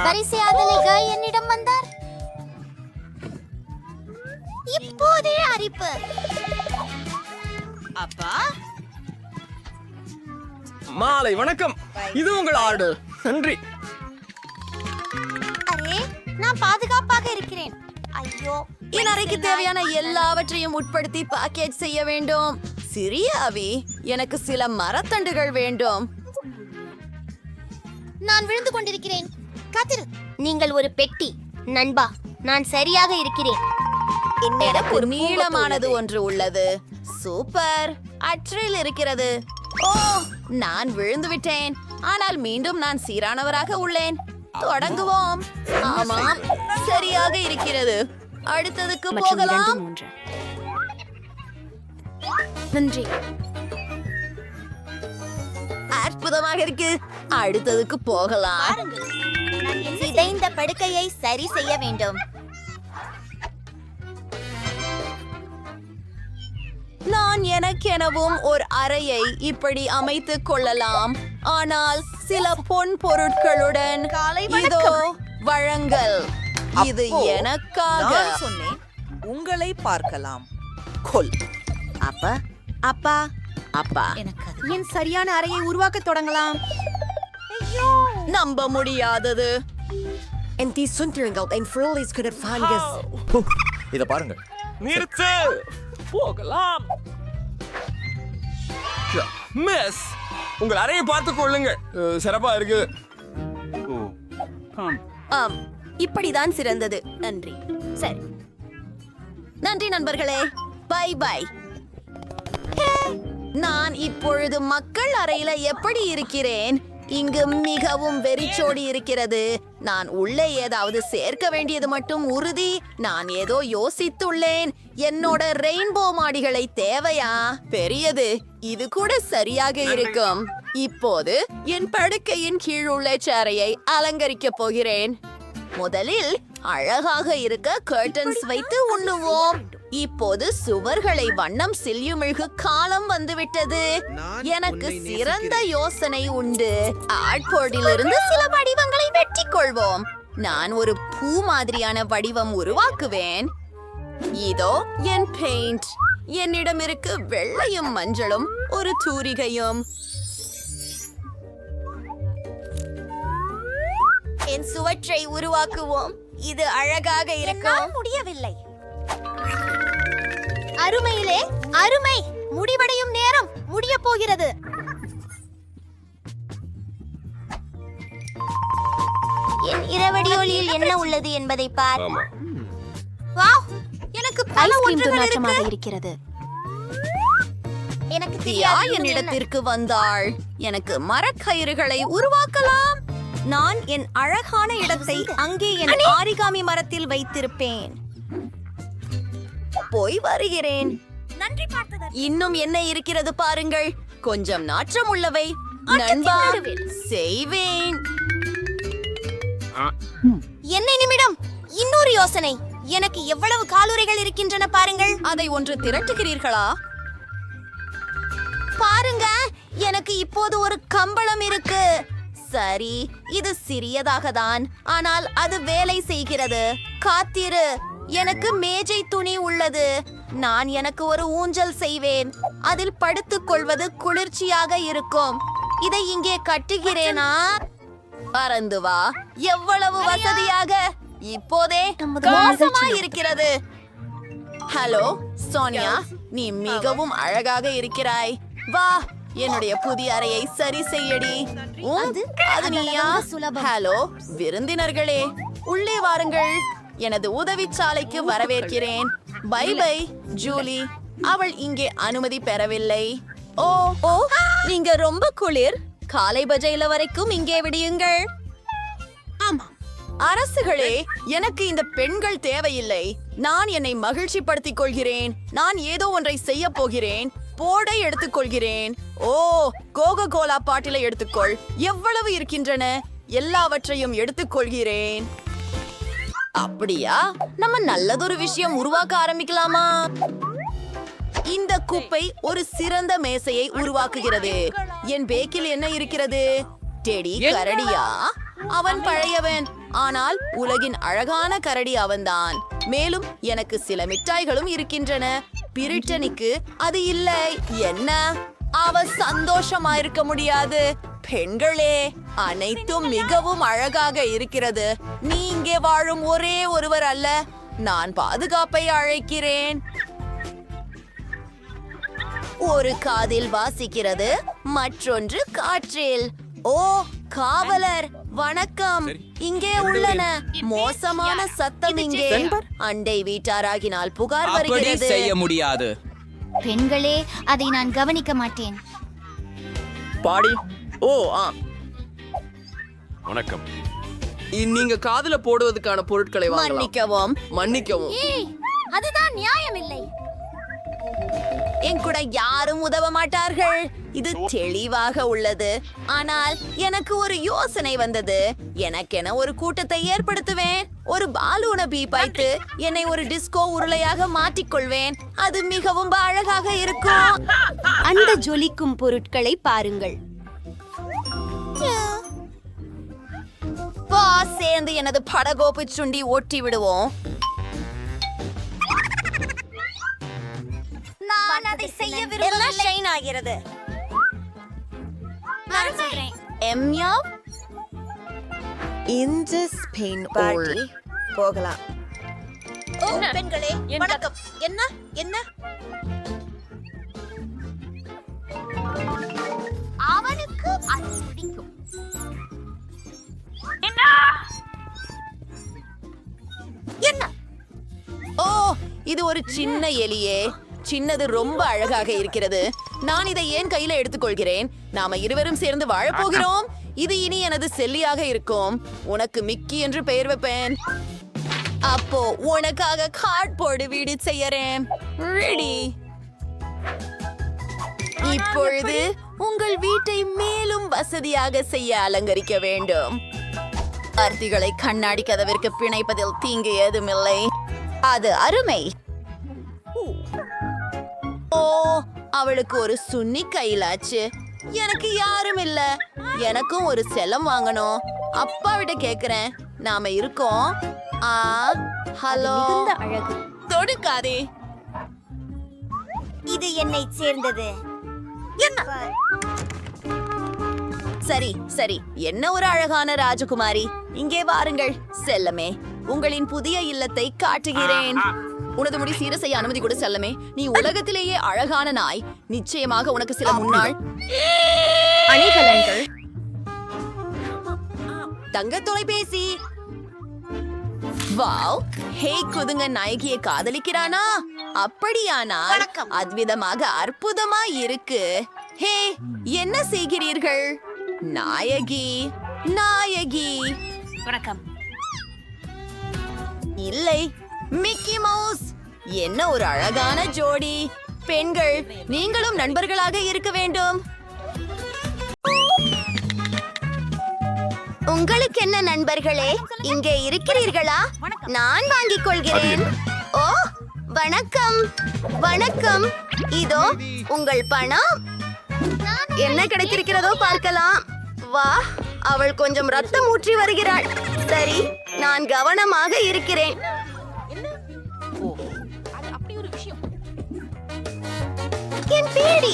[SPEAKER 3] பரிசையாதலிக என்னிடம் வந்தார். இப்போதே அரிப்பு.
[SPEAKER 6] அப்பா
[SPEAKER 10] மாலை வணக்கம். இது உங்கள் ஆர்டர். நன்றி.
[SPEAKER 3] அரே, நான் பாதுகாப்பாக இருக்கிறேன். ஐயோ,
[SPEAKER 1] என் அறைக்கு தேவையான எல்லாவற்றையும் உட்படுத்தி பாக்கெட் செய்ய வேண்டும். சிறிய அவி, எனக்கு சில மரத்தண்டுகள் வேண்டும்.
[SPEAKER 3] நான் விழுந்து கொண்டிருக்கிறேன். காத்திரு. நீங்கள் ஒரு பெட்டி. நண்பா, நான் சரியாக இருக்கிறேன்.
[SPEAKER 1] எனக்கு ஒரு நீளமானது ஒன்று உள்ளது. சூப்பர். அற்றில் இருக்கிறது. ஓ, நான் விழுந்து விட்டேன். ஆனால் மீண்டும் நான் சீரானவராக உள்ளேன். தொடங்குவோம். ஆமாம், சரியாக இருக்கிறது. அடுத்ததுக்கு போகலாம்.
[SPEAKER 4] நன்றி.
[SPEAKER 1] அற்புதமாக இருக்கு. அடுத்ததுக்கு போகலாம்.
[SPEAKER 3] சிதைந்த படுக்கையை சரி செய்ய வேண்டும்.
[SPEAKER 1] நான் எனக்கெனவும் ஒரு அறையை இப்படி அமைத்துக் கொள்ளலாம். ஆனால் சில பொன் பொருட்களுடன் இதோ வழங்கல். இது எனக்காக.
[SPEAKER 6] சொன்னேன் உங்களை பார்க்கலாம். கொல்.
[SPEAKER 1] அப்பா அப்பா அப்பா,
[SPEAKER 3] என் சரியான அறையை உருவாக்க தொடங்கலாம்.
[SPEAKER 1] நம்ப முடியாதது.
[SPEAKER 10] இத பாருங்க. நிறுத்து. போகலாம். மிஸ், உங்கள் அறையை பார்த்துக் கொள்ளுங்க. சிறப்பா இருக்கு.
[SPEAKER 1] ஆம், இப்படிதான் சிறந்தது. நன்றி. சரி, நன்றி நண்பர்களே. Bye bye. நான் இப்பொழுது மக்கள் அறையில எப்படி இருக்கிறேன்? இங்கு மிகவும் வெறிச்சோடி இருக்கிறது. நான் உள்ளே ஏதாவது சேர்க்க வேண்டியது மட்டும் உறுதி. நான் ஏதோ யோசித்துள்ளேன். என்னோட ரெயின்போ மாடிகளை தேவையா? பெரியது. இது கூட சரியாக இருக்கும். இப்போது என் படுக்கையின் கீழ் உள்ள சேரையை அலங்கரிக்கப் போகிறேன். முதலில் அழகாக இருக்க கர்டன்ஸ் வைத்து உண்ணுவோம். இப்போது சுவர்களை வண்ணம் சில்யுமிழ்கு காலம் வந்துவிட்டது. எனக்கு சிறந்த யோசனை உண்டு. ஆட்போர்டிலிருந்து சில வடிவங்களை வெட்டிக் கொள்வோம். நான் ஒரு பூ மாதிரியான வடிவம் உருவாக்குவேன். இதோ என் பெயிண்ட். என்னிடம் இருக்கு வெள்ளையும் மஞ்சளும் ஒரு தூரிகையும். என் சுவற்றை உருவாக்குவோம். இது அழகாக இருக்கும்.
[SPEAKER 3] முடியவில்லை. அருமையிலே அருமை. முடிவடையும் நேரம் முடிய போகிறது. என் இரவடி ஒளியில் என்ன உள்ளது என்பதை பார். வாவ், எனக்கு பல ஒன்றுகள் இருக்கிறது. எனக்கு
[SPEAKER 1] தியா என்னிடத்திற்கு வந்தாள். எனக்கு மரக்கயிறுகளை உருவாக்கலாம். நான் என் அழகான இடத்தை அங்கே என் ஆரிகாமி மரத்தில் வைத்திருப்பேன். போய் வருகிறேன்.
[SPEAKER 3] நன்றி பார்த்ததற்கு.
[SPEAKER 1] இன்னும் என்ன இருக்கிறது பாருங்கள். கொஞ்சம் நாற்றம் உள்ளவை. நண்பா, செய்வேன்.
[SPEAKER 3] என்ன நிமிடம். இன்னொரு யோசனை. எனக்கு எவ்வளவு காலுறைகள் இருக்கின்றன பாருங்கள்.
[SPEAKER 1] அதை ஒன்று திரட்டுகிறீர்களா? பாருங்க, எனக்கு இப்போது ஒரு கம்பளம் இருக்கு. சரி, இது சிறியதாக தான், ஆனால் அது வேலை செய்கிறது. காத்திரு, எனக்கு மேஜை துணி உள்ளது. நான் எனக்கு ஒரு ஊஞ்சல் செய்வேன். அதில் படுத்துக் கொள்வது குளிர்ச்சியாக இருக்கும். இதை இங்கே கட்டுகிறேனா? பறந்து வா. எவ்வளவு வசதியாக. இப்போதே மோசமா இருக்கிறது. ஹலோ சோனியா, நீ மிகவும் அழகாக இருக்கிறாய். வா, என்னுடைய புதிய அறையை சரி செய்யடி. அது நீயா? ஹலோ விருந்தினர்களே, உள்ளே வாருங்கள். எனது உதவிச்சாலைக்கு வரவேற்கிறேன். Bye bye Julie. அவள் இங்கே அனுமதி பெறவில்லை. ஓ ஓ, நீங்க ரொம்ப குளிர். காலை பஜையில வரைக்கும் இங்கே விடியுங்கள்.
[SPEAKER 4] ஆமா,
[SPEAKER 1] அரசுகளே, எனக்கு இந்த பெண்கள் தேவையில்லை. நான் என்னை மகிழ்ச்சிப்படுத்திக் கொள்கிறேன். நான் ஏதோ ஒன்றை செய்ய போகிறேன். போர்டை எடுத்துக்கொள்கிறேன். ஓ, கோகோ கோலா பாட்டிலை எடுத்துக்கொள். எவ்வளவு இருக்கின்றன? எல்லாவற்றையும் எடுத்துக்கொள்கிறேன். அப்படியா? நம்ம நல்லதொரு விஷயம் உருவாக்க ஆரம்பிக்கலாமா? இந்த குப்பை ஒரு சிறந்த மேசையை உருவாக்குகிறது. என் பேக்கில் என்ன இருக்கிறது? டெடி கரடியா? அவன் பழையவன், ஆனால் உலகின் அழகான கரடி அவன்தான். மேலும் எனக்கு சில மிட்டாய்களும் இருக்கின்றன. பிரிட்டனிக்கு அது இல்லை. என்ன? அவ சந்தோஷமா இருக்க முடியாது. பெண்களே, அனைத்தும் மிகவும் அழகாக இருக்கிறது. நீ இங்கே வாழும் ஒரே ஒருவர் அல்ல. நான் பாதுகாப்பை அழைக்கிறேன். ஒரு காதில் வாசிக்கிறது, மற்றொன்று காற்றில். ஓ, காவலர், வணக்கம். இங்கே உள்ளன. மோசமான சத்தம் இங்கே. அண்டை வீட்டாராகினால் புகார் வருகிறது.
[SPEAKER 10] செய்ய முடியாது.
[SPEAKER 3] பெண்களே, அதை நான் கவனிக்க மாட்டேன்.
[SPEAKER 8] பாடி. ஓ,
[SPEAKER 10] வணக்கம்.
[SPEAKER 8] நீங்க காதுல போடுவதற்கான பொருட்களை
[SPEAKER 1] மன்னிக்கவும்.
[SPEAKER 8] மன்னிக்கவும்.
[SPEAKER 3] அதுதான் நியாயமில்லை.
[SPEAKER 1] என் கூட யாரும் உதவ மாட்டார்கள். இது தெளிவாக உள்ளது. ஆனால் எனக்கு ஒரு யோசனை வந்தது. எனக்கென ஒரு கூட்டத்தை ஏற்படுத்துவேன். ஒரு பாலூனை பீப்பாய்த்து என்னை ஒரு டிஸ்கோ உருளையாக மாற்றிக்கொள்வேன். அது மிகவும் அழகாக இருக்கும்.
[SPEAKER 3] அந்த ஜொலிக்கும் பொருட்களை பாருங்கள்.
[SPEAKER 1] வா, சேர்ந்து எனது படகோப்பு சுண்டி ஒட்டி விடுவோம்.
[SPEAKER 3] நான் அதை செய்ய விரும்பவில்லை. ஷைன் ஆகிறது.
[SPEAKER 1] எம்யா, இந்த ஸ்பெயின் பார்ட்டி போகலாம்.
[SPEAKER 3] ஓ, பெண்களே, வணக்கம். என்ன என்ன? அவனுக்கு அது பிடிக்கும்.
[SPEAKER 1] என்ன? ஓ, இது ஒரு சின்ன எலியே. சின்னது ரொம்ப அழகாக இருக்கிறது. நான் இதை ஏன் கையில எடுத்துக்கொள்கிறேன்? நாம இருவரும் சேர்ந்து வாழப்போகிறோம். இது இனி எனது செல்லியாக இருக்கும். உனக்கு மிக்கி என்று பெயர் வைப்பேன். அப்போ உனக்காக கார்ட்போர்டு வீடு செய்யறேன். ரெடி. இப்பொழுது உங்கள் வீட்டை மேலும் வசதியாக செய்ய அலங்கரிக்க வேண்டும். அர்த்திகளை கண்ணாடி கதவிற்கு பிணைப்பதில் தீங்கு ஏதுமில்லை. அது அருமை. ஓ, அவளுக்கு ஒரு சுன்னி கையிலாச்சு. எனக்கு யாரும் இல்ல. எனக்கும் ஒரு செல்லம் வாங்கணும். அப்பாவிட்ட கேக்குறேன். நாம இருக்கோம். ஹலோ.
[SPEAKER 3] அழகு.
[SPEAKER 1] தொடுக்காதே.
[SPEAKER 3] இது என்னை சேர்ந்தது.
[SPEAKER 1] என்ன? சரி சரி, என்ன ஒரு அழகான ராஜகுமாரி. இங்கே வாருங்கள் செல்லமே. உங்களின் புதிய இல்லத்தை காட்டுகிறேன். உனது முடி சீர செய்ய அனுமதி கொடு செல்லமே. நீ உலகத்திலேயே அழகான நாய். நிச்சயமாக உனக்கு சில முன்னாள் அணிகலன்கள். தங்க தொலைபேசி. வாவ், ஹே, குதுங்க நாயகியை காதலிக்கிறானா? அப்படியானால் அத்விதமாக அற்புதமா இருக்கு. ஹே, என்ன செய்கிறீர்கள்? நாயகி நாயகி.
[SPEAKER 3] வணக்கம்.
[SPEAKER 1] இல்லை, மிக்கி மவுஸ். என்ன ஒரு அழகான ஜோடி. பெண்கள், நீங்களும் நண்பர்களாக இருக்க வேண்டும்.
[SPEAKER 3] உங்களுக்கு என்ன நண்பர்களே, இங்கே இருக்கிறீர்களா? நான் வாங்கிக் கொள்கிறேன். ஓ, வணக்கம் வணக்கம். இதோ உங்கள் பணம்.
[SPEAKER 1] என்ன கிடைத்திருக்கிறதோ பார்க்கலாம். வா, அவள் கொஞ்சம் ரத்தம் ஊற்றி வருகிறாள். சரி, நான் கவனமாக இருக்கிறேன்.
[SPEAKER 3] என் பேடி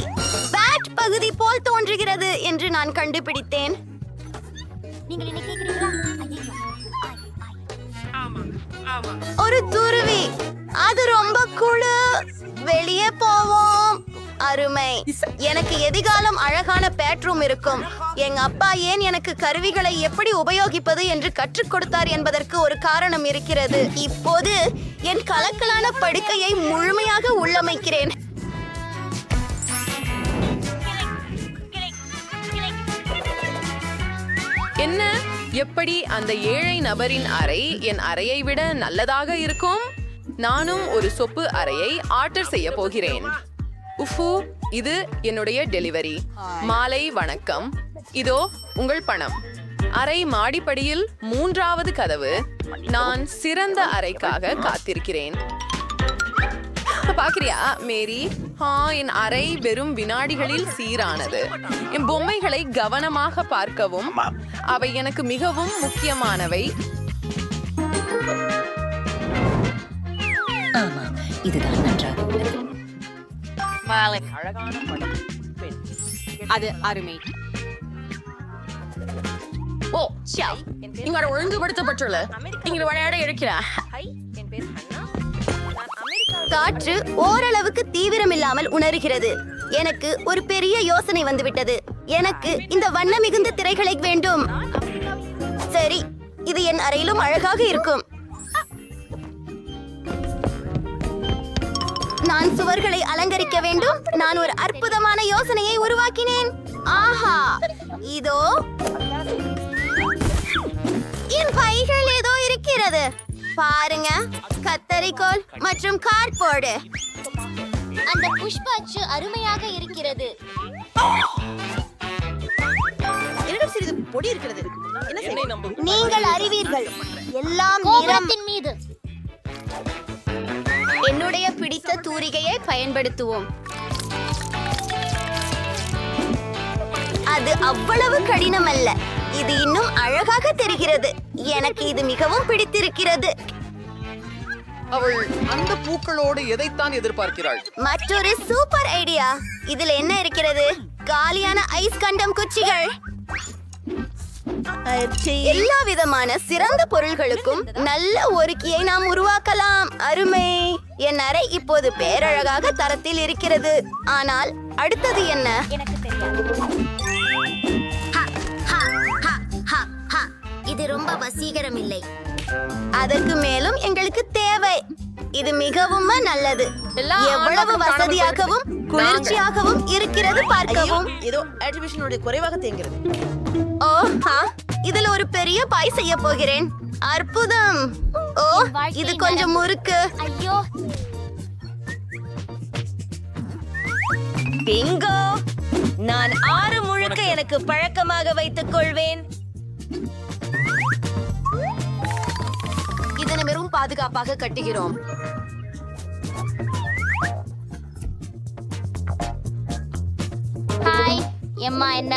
[SPEAKER 3] பேட் பகுதி போல் தோன்றுகிறது என்று நான் கண்டுபிடித்தேன். நீங்கள் என்ன கேக்குறீங்களா?
[SPEAKER 1] ஒரு துருவி. அது ரொம்ப குழு. வெளியே போவோம். அருமை. எனக்கு எதிர்காலம் அழகான பெட்ரூம் இருக்கும். எங்க அப்பா ஏன் எனக்கு கருவிகளை எப்படி உபயோகிப்பது என்று கற்றுக் கொடுத்தார் என்பதற்கு ஒரு காரணம் இருக்கிறது. இப்போது என் கலக்கலான படுக்கையை முழுமையாக உள்ளமைக்கிறேன்.
[SPEAKER 5] என்ன
[SPEAKER 8] எப்படி அந்த ஏழை நபரின் அறை என் அறையை விட நல்லதாக இருக்கும்? நானும் ஒரு சொப்பு அறையை ஆர்டர் செய்ய போகிறேன். உஃபு, இது என்னுடைய டெலிவரி. மாலை வணக்கம். இதோ உங்கள் பணம். அறை மாடிப்படியில் 3வது கதவு. நான் சிறந்த அறைக்காக காத்திருக்கிறேன். பாக்குறியா மேரி? என் அறை வெறும் வினாடிகளில் சீரானது. என் பொம்மைகளை கவனமாக பார்க்கவும், அவை எனக்கு மிகவும் முக்கியமானவை.
[SPEAKER 3] இதுதான் நன்றாக உள்ளது.
[SPEAKER 8] அழகான படம். பெண்.
[SPEAKER 7] அது அருமை.
[SPEAKER 8] ஓ இங்க ஒழுங்குபடுத்தப்பட்டுள்ள இங்க விளையாட இருக்கிறார்.
[SPEAKER 3] காற்று ஓரளவுக்கு தீவிரமில்லாமல் உணர்கிறது. எனக்கு ஒரு பெரிய யோசனை வந்துவிட்டது. எனக்கு இந்த வண்ண மிகுந்த திரைகளை வேண்டும். சரி, இது என் அறையிலும் அழகாக இருக்கும். நான் சுவர்களை அலங்கரிக்க வேண்டும். நான் ஒரு அற்புதமான யோசனையை உருவாக்கினேன். ஆஹா, இதோ என் பைகள் ஏதோ இருக்கிறது. பாருங்க, கத்தரிக்கோல் மற்றும் கார்ட்போர்டு. அந்த புஷ்ப அச்சு அருமையாக இருக்கிறது.
[SPEAKER 6] என்னிடம் சிறிது பொடி இருக்கிறது.
[SPEAKER 3] நீங்கள் அறிவீர்கள், எல்லாம் நிறத்தின் மீது. என்னுடைய பிடித்த தூரிகையை பயன்படுத்துவோம். அது அவ்வளவு கடினம் அல்ல. இது இன்னும் அழகாக தெரிகிறது. எனக்கு இது மிகவும் பிடித்திருக்கிறது.
[SPEAKER 10] அவள் அந்த பூக்களோடு எதைத்தான் எதிர்பார்க்கிறாள்?
[SPEAKER 3] மற்றொரு சூப்பர் ஐடியா. இதில் என்ன இருக்கிறது? காலியான ஐஸ் கண்டம் குச்சிகள். எல்லா விதமான சிறந்த பொருள்களுக்கும் நல்ல ஒரு கீயை நாம் உருவாக்கலாம். அருமை. என் அறை இப்போது பேரழகாக தரத்தில் இருக்கிறது. ஆனால் அடுத்தது என்ன? எனக்கு தெரியாது. இது ரொம்ப வசீகரம் இல்லை. அதற்கு மேலும் எங்களுக்கு தேவை. இது மிகவும் நல்லது. எவ்வளவு வசதியாகவும் குளிர்ச்சியாகவும் இருக்கிறது பார்க்கவும்.
[SPEAKER 6] ஏதோ ஆர்டிஃபிஷியலுடைய குறைவாக தேங்கிறது.
[SPEAKER 3] இதுல ஒரு பெரிய பாய் செய்ய போகிறேன். அற்புதம். ஓ, இது கொஞ்சம் முறுக்கு. ஐயோ,
[SPEAKER 11] பிங்கோ. நான் 6 முழுக்க எனக்கு பழக்கமாக வைத்துக் கொள்வேன்.
[SPEAKER 3] இதனை வெறும் பாதுகாப்பாக கட்டுகிறோம். ஹாய் எம்மா. என்ன?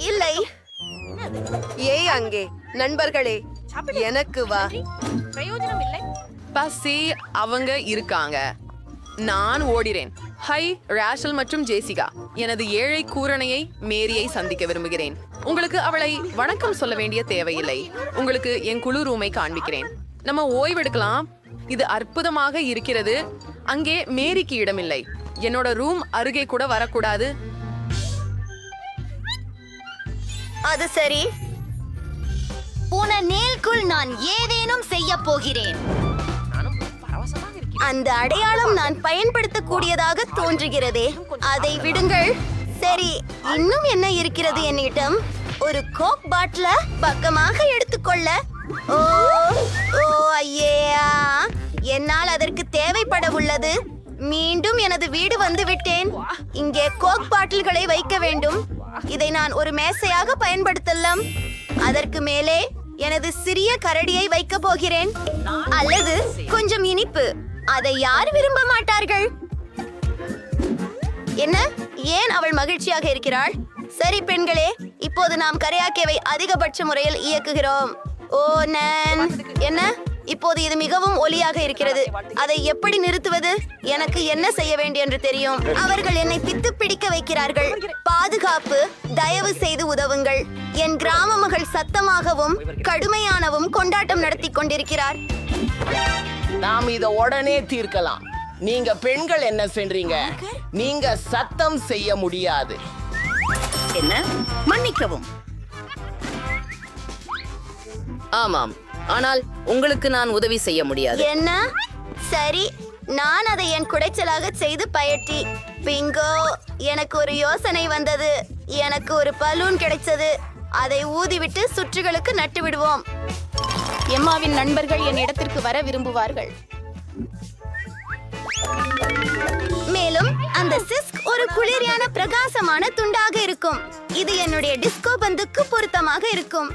[SPEAKER 3] இல்லை.
[SPEAKER 1] ஏய் அங்கே நண்பர்களே, எனக்கு வா.
[SPEAKER 4] பிரயோஜனம் இல்லை.
[SPEAKER 8] பசி அவங்க இருக்காங்க. நான் ஓடிறேன். ஹை ராஷல் மற்றும் ஜேசிகா. எனது ஏழை கூரணையை மேரியை சந்திக்க விரும்புகிறேன். உங்களுக்கு அவளை வணக்கம் சொல்ல வேண்டிய தேவையில்லை. உங்களுக்கு என் குழு ரூமை காண்பிக்கிறேன். நம்ம ஓய்வெடுக்கலாம். இது அற்புதமாக இருக்கிறது. அங்கே மேரிக்கு இடமில்லை. என்னோட ரூம் அருகே கூட வரக்கூடாது.
[SPEAKER 3] அது சரி. போன நேல்குள் நான் ஏதேனும் செய்ய போகிறேன். அந்த அடையாளம் நான் பயன்படுத்தக்கூடியதாக தோன்றுகிறதே. அதை விடுங்கள். சரி, இன்னும் என்ன இருக்கிறது என்னிடம்? ஒரு கோக் பாட்டில பக்கமாக எடுத்துக்கொள்ள. ஓ ஓ ஐயா, என்னால் அதற்கு தேவைப்பட உள்ளது. மீண்டும் எனது வீடு வந்து விட்டேன். இங்கே கோக் பாட்டில்களை வைக்க வேண்டும். இதை நான் ஒரு மேசையாக பயன்படுத்தலாம். அதற்கு மேலே எனது சிறிய கரடியை வைக்க போகிறேன். அல்லது கொஞ்சம் இனிப்பு. அதை யார் விரும்ப மாட்டார்கள்? என்ன? ஏன் அவள் மகிழ்ச்சியாக இருக்கிறாள்? சரி பெண்களே, இப்போது நாம் கரையாக்கேவை அதிகபட்ச முறையில் இயக்குகிறோம். ஓ நான் என்ன? இப்போது இது மிகவும் ஒலியாக இருக்கிறது. அதை எப்படி நிறுத்துவது? எனக்கு என்ன செய்ய வேண்டும் என்று தெரியும். அவர்கள் என்னை பித்து பிடிக்க வைக்கிறார்கள். பாதுகாப்பு, தயவு செய்து உதவுங்கள். என் கிராம மகள் சத்தமாகவும் கடுமையானவும் கொண்டாட்டம் நடத்தி கொண்டிருக்கிறார்.
[SPEAKER 12] நாம் இத உடனே தீர்க்கலாம். நீங்க பெண்கள் என்ன செய்றீங்க? நீங்க சத்தம் செய்ய முடியாது.
[SPEAKER 6] என்ன? மன்னிக்கவும்.
[SPEAKER 11] ஆமாம், ஆனால் உங்களுக்கு நான் உதவி செய்ய முடியாது.
[SPEAKER 3] என்ன? சரி, நான் அதை என் குடைச்சலாக செய்து பயட்டி. பிங்கோ, எனக்கு ஒரு யோசனை வந்தது. எனக்கு ஒரு பலூன் கிடைச்சது. அதை ஊதிவிட்டு சுற்றுகளுக்கு நட்டு விடுவோம்.
[SPEAKER 4] எம்மாவின் நண்பர்கள் என் இடத்திற்கு வர விரும்புவார்கள்.
[SPEAKER 3] மேலும் அந்த சிஸ்க் ஒரு குளிர்யான பிரகாசமான துண்டாக இருக்கும். இது என்னுடைய டிஸ்கோ பந்துக்கு பொருத்தமாக இருக்கும்.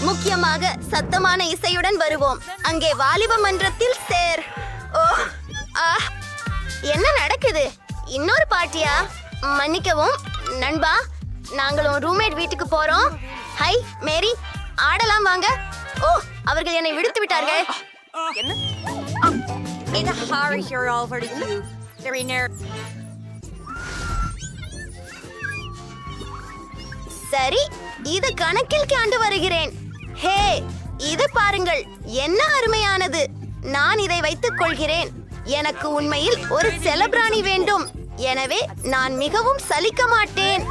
[SPEAKER 3] முக்கியமாக சத்தமான இசையுடன் வருவோம். அங்கே வாலிப மன்றத்தில் சேர். ஓ, என்ன நடக்குது? இன்னொரு பார்ட்டியா? மன்னிக்கவும் நண்பா, நாங்களும் ரூம்மேட் வீட்டுக்கு போறோம். ஹை மேரி, ஆடலாம் வாங்க. ஓ, அவர்கள் என்னை விடுத்து விட்டார்கள். சரி, இது கணக்கில் காண்டு வருகிறேன். ஹே, இது பாருங்கள், என்ன அருமையானது. நான் இதை வைத்துக் கொள்கிறேன். எனக்கு உண்மையில் ஒரு செலப்ராணி வேண்டும். எனவே நான் மிகவும் சலிக்க மாட்டேன்.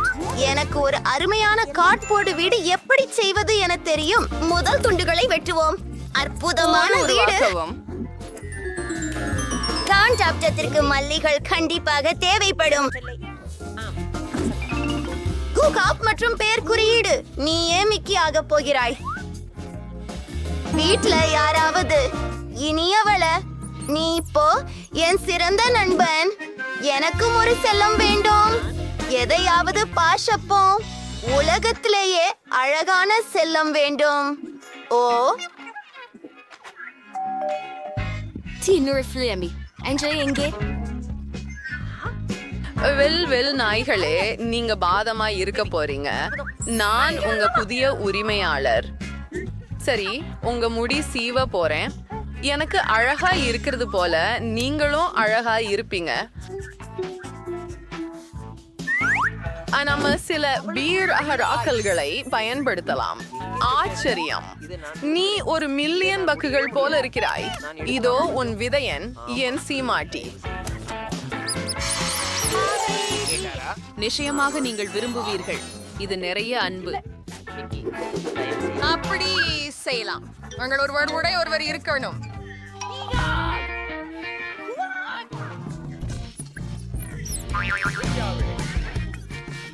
[SPEAKER 3] எனக்கு ஒரு அருமையான கார்ட்போர்டு வீடு எப்படி செய்வது என தெரியும். முதல் துண்டுகளை வெட்டுவோம். அற்புதமான வீடு. காண்டாப்டத்திற்கு மல்லிகள் கண்டிப்பாக தேவைப்படும். குகாப் மற்றும் பெயர் குறியீடு. நீ ஏன் மிக்கி ஆக போகிறாய்? வீட்ல யாராவது இனியவள, நீ இப்போ என் சிறந்த நண்பன். எனக்கும் ஒரு செல்லம் வேண்டும். எதையாவது பாஷப்போம். உலகத்திலேயே அழகான செல்லம் வேண்டும். ஓ,
[SPEAKER 2] எங்கே?
[SPEAKER 5] வெல் நாய்களே, நீங்க பாதமா இருக்க போறீங்க. நான் உங்க புதிய உரிமையாளர். சரி, உங்க முடி சீவ போறேன். எனக்கு அழகா இருக்கிறது போல நீங்களும் அழகா இருப்பீங்க. நம்ம சில பீர் அகராக்கல்களை பயன்படுத்தலாம். ஆச்சரியம், நீ ஒரு மில்லியன் பக்குகள் போல இருக்கிறாய். இதோ உன் விதையன், என் சீமாட்டி.
[SPEAKER 8] நிச்சயமாக நீங்கள் விரும்புவீர்கள். இது நிறைய அன்பு.
[SPEAKER 1] அப்படி செய்யலாம். உங்கள் ஒருவர் இருக்கணும்.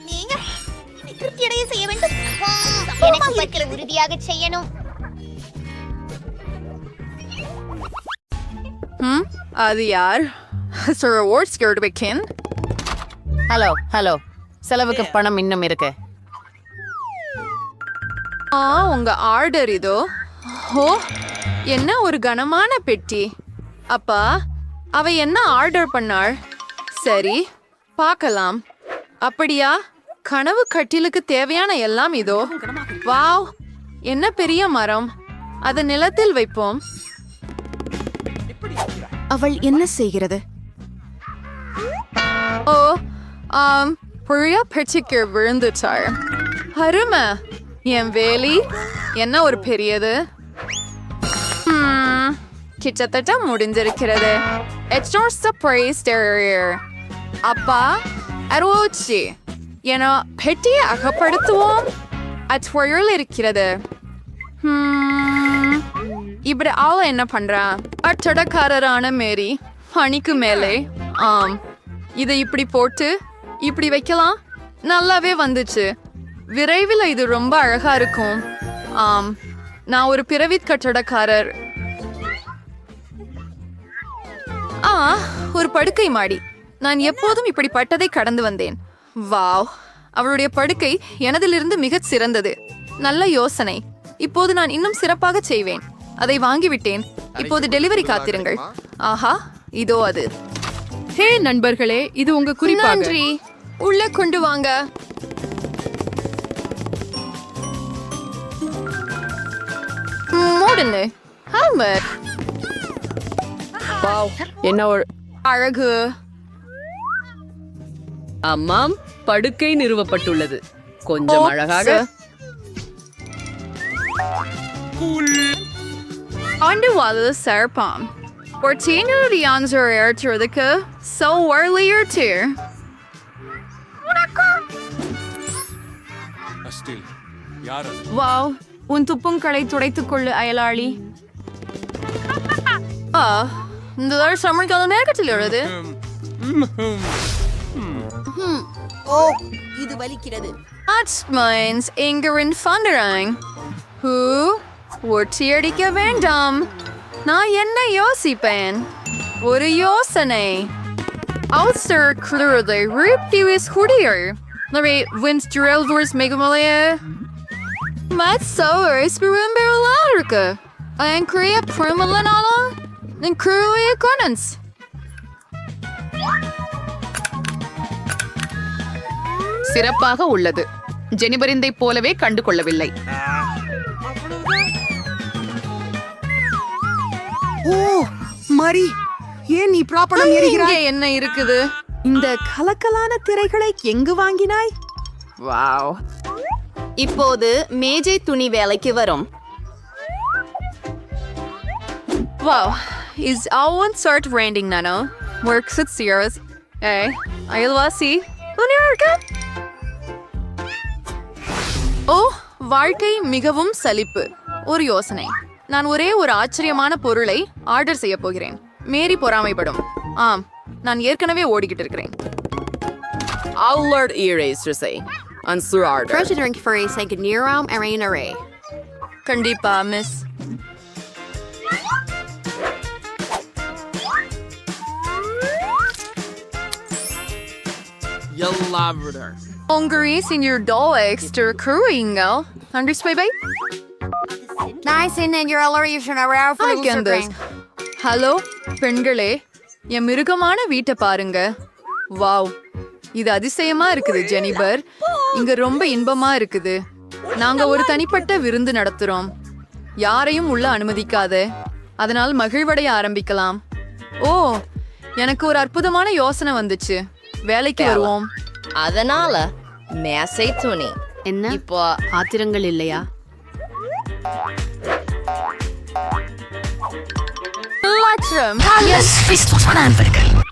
[SPEAKER 3] நீங்க திருப்தியடைய செய்ய வேண்டும். எனக்கு பற்றி உறுதியாக செய்யணும்.
[SPEAKER 1] அது யார்? Sir Awards scared to kin.
[SPEAKER 8] Hello, செலவுக்கு பணம் இன்னும் இருக்கு.
[SPEAKER 1] உங்க ஆர்டர் இதோ. ஓ, என்ன ஒரு கனமான பெட்டி. அப்பா, அவ என்ன ஆர்டர் பண்ணாள்? சரி, பார்க்கலாம். அப்படியா? கனவு கட்டிலுக்கு தேவையான எல்லாம் இதோ. வாவ், என்ன பெரிய மரம். அதை நிலத்தில் வைப்போம். அவள் என்ன செய்கிறது? ஓ, புழிய பெட்டிக்கு விழுந்துட்டாள். அருமை. என் வேலி என்ன ஒரு பெரியது. கிட்டத்தட்ட முடிஞ்சிருக்கிறது. அப்பா, அரோச்சி, என பெட்டியை அகப்படுத்துவோம். அச்சுவழில் இருக்கிறது. இப்படி ஆள என்ன பண்றா? அச்சடக்காரரான மேரி பணிக்கு மேலே. இதை இப்படி போட்டு இப்படி வைக்கலாம். நல்லாவே வந்துச்சு. விரைவில் இது ரொம்ப அழகா இருக்கும். நான் ஒரு பிறவி கட்டடக்காரர். ஒரு படுக்கை மாடி. நான் எப்போதும் இப்படிப்பட்டதை கடந்து வந்தேன். வாவ், அவளுடைய படுக்கை எனதிலிருந்து மிகச் சிறந்தது. நல்ல யோசனை. இப்போது நான் இன்னும் சிறப்பாக செய்வேன். அதை வாங்கிவிட்டேன். இப்போது டெலிவரி காத்திருங்கள். ஆஹா, இதோ அது.
[SPEAKER 5] ஹே நண்பர்களே, இது உங்க குறிப்பாக.
[SPEAKER 1] நன்றி. உள்ள கொண்டு வாங்க. மூடுன்னு. ஹல்மர்.
[SPEAKER 8] வாவ், என்ன ஒரு
[SPEAKER 1] அழகு.
[SPEAKER 8] அம்மாம், படுக்கை நிறுவப்பட்டுள்ளது. கொஞ்சம் அழகாக.
[SPEAKER 1] ஆண்டு வாழ சேர்ப்பாம்.
[SPEAKER 5] Or Tina the answer to the so earlier too.
[SPEAKER 10] அஸ்டில் யார் அது?
[SPEAKER 5] வாவ் உன் துப்புங்களை துடைத்துக் கொள்ளு அயலாளி. இந்த சமர்கால நேரத்தில் எழுது.
[SPEAKER 6] ஓ இது வலிக்கிறது.
[SPEAKER 5] That means Ingrid Funderang. Who? ஒட்டியடிக்க வேண்டாம். நான் என்ன யோசிப்பேன்? ஒரு யோசனை. Außer klurde Rübdiwis Hudier. Larry wins Drelvors Megamalaye. Matsauers Berumberlarka. And Korea Primalanala. And Korea Conans.
[SPEAKER 9] சிறப்பாக உள்ளது. ஜெனிபரிந்தை போலவே கண்டு கொள்ளவில்லை.
[SPEAKER 1] ஓ மரி ஏன் நீ ப்ராப்பரம் எரிகிறாய்?
[SPEAKER 5] இங்கே என்ன இருக்குது?
[SPEAKER 1] இந்த கலக்கலான திரைகளை எங்கு வாங்கினாய்?
[SPEAKER 5] வாவ்.
[SPEAKER 7] இப்போது மேஜை துணி வேலைக்கு வரும்.
[SPEAKER 5] Wow, is all one sort rending nano? Works at Sears. Hey, Ayalwasi. Unirka? Oh, வாழ்க்கை மிகவும் சலிப்பு. ஒரு யோசனை. நான் ஒரே ஒரு ஆச்சரியமான பொருளை ஆர்டர் செய்ய போகிறேன். மேரி பொறாமைப்படும். ஆம், நான் ஏற்கனவே ஓடிக்கிட்டு இருக்கிறேன்.
[SPEAKER 8] Allard Eres to say. Answer order.
[SPEAKER 2] President for a second year arena array.
[SPEAKER 5] கண்டிப்பா miss.
[SPEAKER 10] எல்லாவிடர்.
[SPEAKER 5] Hungary senior doll extra crewingo. Understand by?
[SPEAKER 2] Nice and then you're already around for the
[SPEAKER 5] hello பெண்களே, என் மிருகமான வீட்டை பாருங்க. வாவ், இது அதிசயமா இருக்குது Jennifer. இங்க ரொம்ப இன்பமா இருக்குது. நாங்க ஒரு தனிப்பட்ட விருந்து நடத்துறோம். யாரையும் உள்ள அனுமதிக்காத. அதனால் மகிழ்வடைய ஆரம்பிக்கலாம். ஓ, எனக்கு ஒரு அற்புதமான யோசனை வந்துச்சு. வேலைக்கு வருவோம்.
[SPEAKER 11] அதனால மேசை துணி.
[SPEAKER 7] என்ன இப்போ ஆத்திரங்கள் இல்லையா?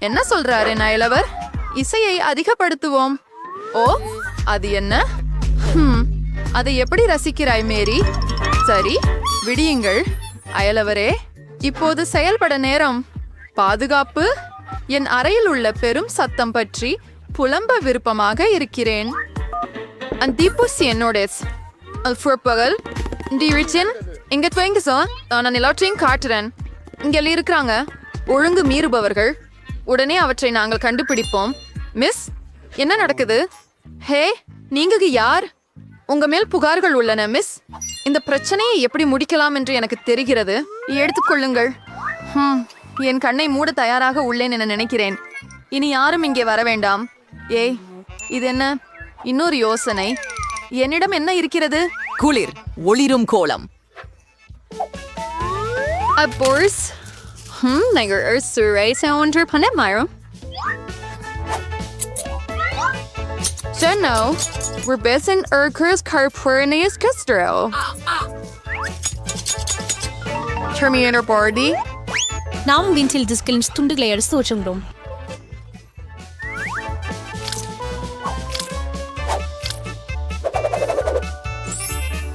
[SPEAKER 5] என்ன சொல்றாரு நயலவர்? இசையை அதிகப்படுத்துவோம். ஓ, அது என்ன? அதை எப்படி ரசிக்கிறாய் மேரி? சரி, விடியுங்கள் அயலவரே. இப்போது செயல்பட நேரம். பாதுகாப்பு. என் அறையில் உள்ள பெரும் சத்தம் பற்றி புலம்ப விருப்பமாக இருக்கிறேன். அந்தீப்புஸ் என்னோடஸ் அல்ஃபுர்பகல் டிரிச்சின் இங்க துவங்கிசோ. நான் எல்லாற்றையும் காட்டுறேன். இங்கே இருக்கிறாங்க ஒழுங்கு மீறுபவர்கள். உடனே அவற்றை நாங்கள் கண்டுபிடிப்போம். மிஸ், என்ன நடக்குது? ஹே, நீங்க யார்? உங்க மேல் புகார்கள் உள்ளன மிஸ். இந்த பிரச்சனையை எப்படி முடிக்கலாம் என்று எனக்கு தெரிகிறது. எடுத்துக்கொள்ளுங்கள். என் கண்ணை மூட தயாராக உள்ளேன் என நினைக்கிறேன். இனி யாரும் இங்கே வர வேண்டாம். ஏய், இது என்ன? இன்னொரு யோசனை. என்னிடம் என்ன இருக்கிறது?
[SPEAKER 8] குளிர் ஒளிரும் கோலம்.
[SPEAKER 5] Boris. Nagar Ursuray Sounder Planet Myro. So no, we're based in Urkers Carpurnius Castro. Terminator Bordy.
[SPEAKER 4] நாம் வின்சில் டிஸ்கில் துண்டுகளை எடுத்து வச்சுக்கிறோம்.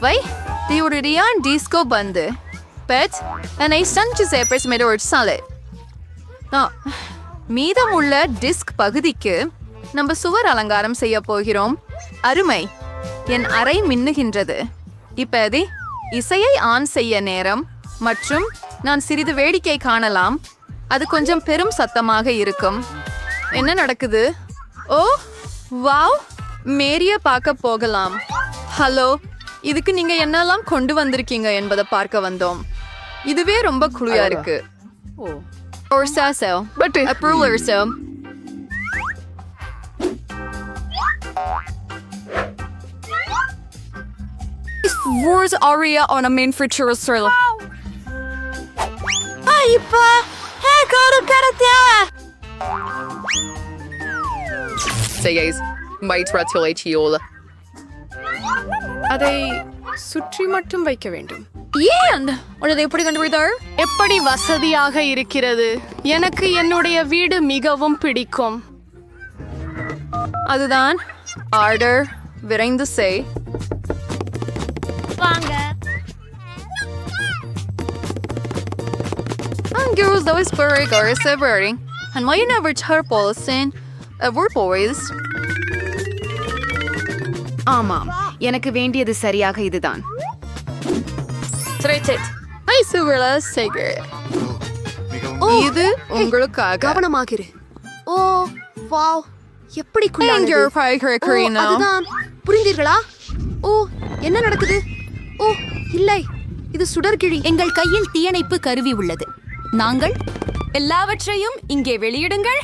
[SPEAKER 5] Vai, det gjorde det en disco bande. But, and I sent you separate med ord solid. மீதமுள்ள disk பகுதிக்கு நம்ம சுவர் அலங்காரம் செய்ய போகிறோம். அருமை. என் அறை மின்னுகின்றது. இப்போது இசையை ஆன் செய்ய நேரம் மற்றும் நான் சிறிது வேடிக்கை காணலாம். அது கொஞ்சம் பெரும் சத்தமாக இருக்கும். என்ன நடக்குது? ஓ, வாவ், மேரிய பார்க்க போகலாம். ஹலோ, இதுக்கு நீங்க என்னெல்லாம் கொண்டு வந்திருக்கீங்க என்பதை பார்க்க வந்தோம். இதுவே ரொம்ப குளியா இருக்கு. Or so, but a ruler so.
[SPEAKER 9] Wars aria on a main feature Australia.
[SPEAKER 3] இப்பா ஹேக்கோடு கடத்தியா?
[SPEAKER 9] Say guys, might ratulate you all.
[SPEAKER 5] அதை சுற்றி மட்டும் வைக்க வேண்டும். ஏன் உனது எப்படி கண்டுபிடித்தாள்? எப்படி வசதியாக இருக்கிறது. எனக்கு என்னுடைய வீடு மிகவும் பிடிக்கும். அதுதான் ஆர்டர். விரைந்து செய்.
[SPEAKER 4] வாங்க.
[SPEAKER 1] Girls, those very girls are wearing. And why you never tell Paulson? We're boys.
[SPEAKER 7] ஆமாம், எனக்கு வேண்டியது சரியாக இதுதான்.
[SPEAKER 1] Hi, Suvala Sager. இது உங்களுக்காக.
[SPEAKER 5] கவனமாக இரு. ஓ வாவ், எப்படி
[SPEAKER 1] And your pie now.
[SPEAKER 5] அதுதான். புரிந்தீர்களா? ஓ, என்ன நடக்குது? ஓ இல்லை, இது சுடர்கிழி.
[SPEAKER 6] எங்கள் கையில் தீயணைப்பு கருவி உள்ளது. நாங்கள்
[SPEAKER 2] எல்லாவற்றையும் இங்கே வெளியிடுங்கள்.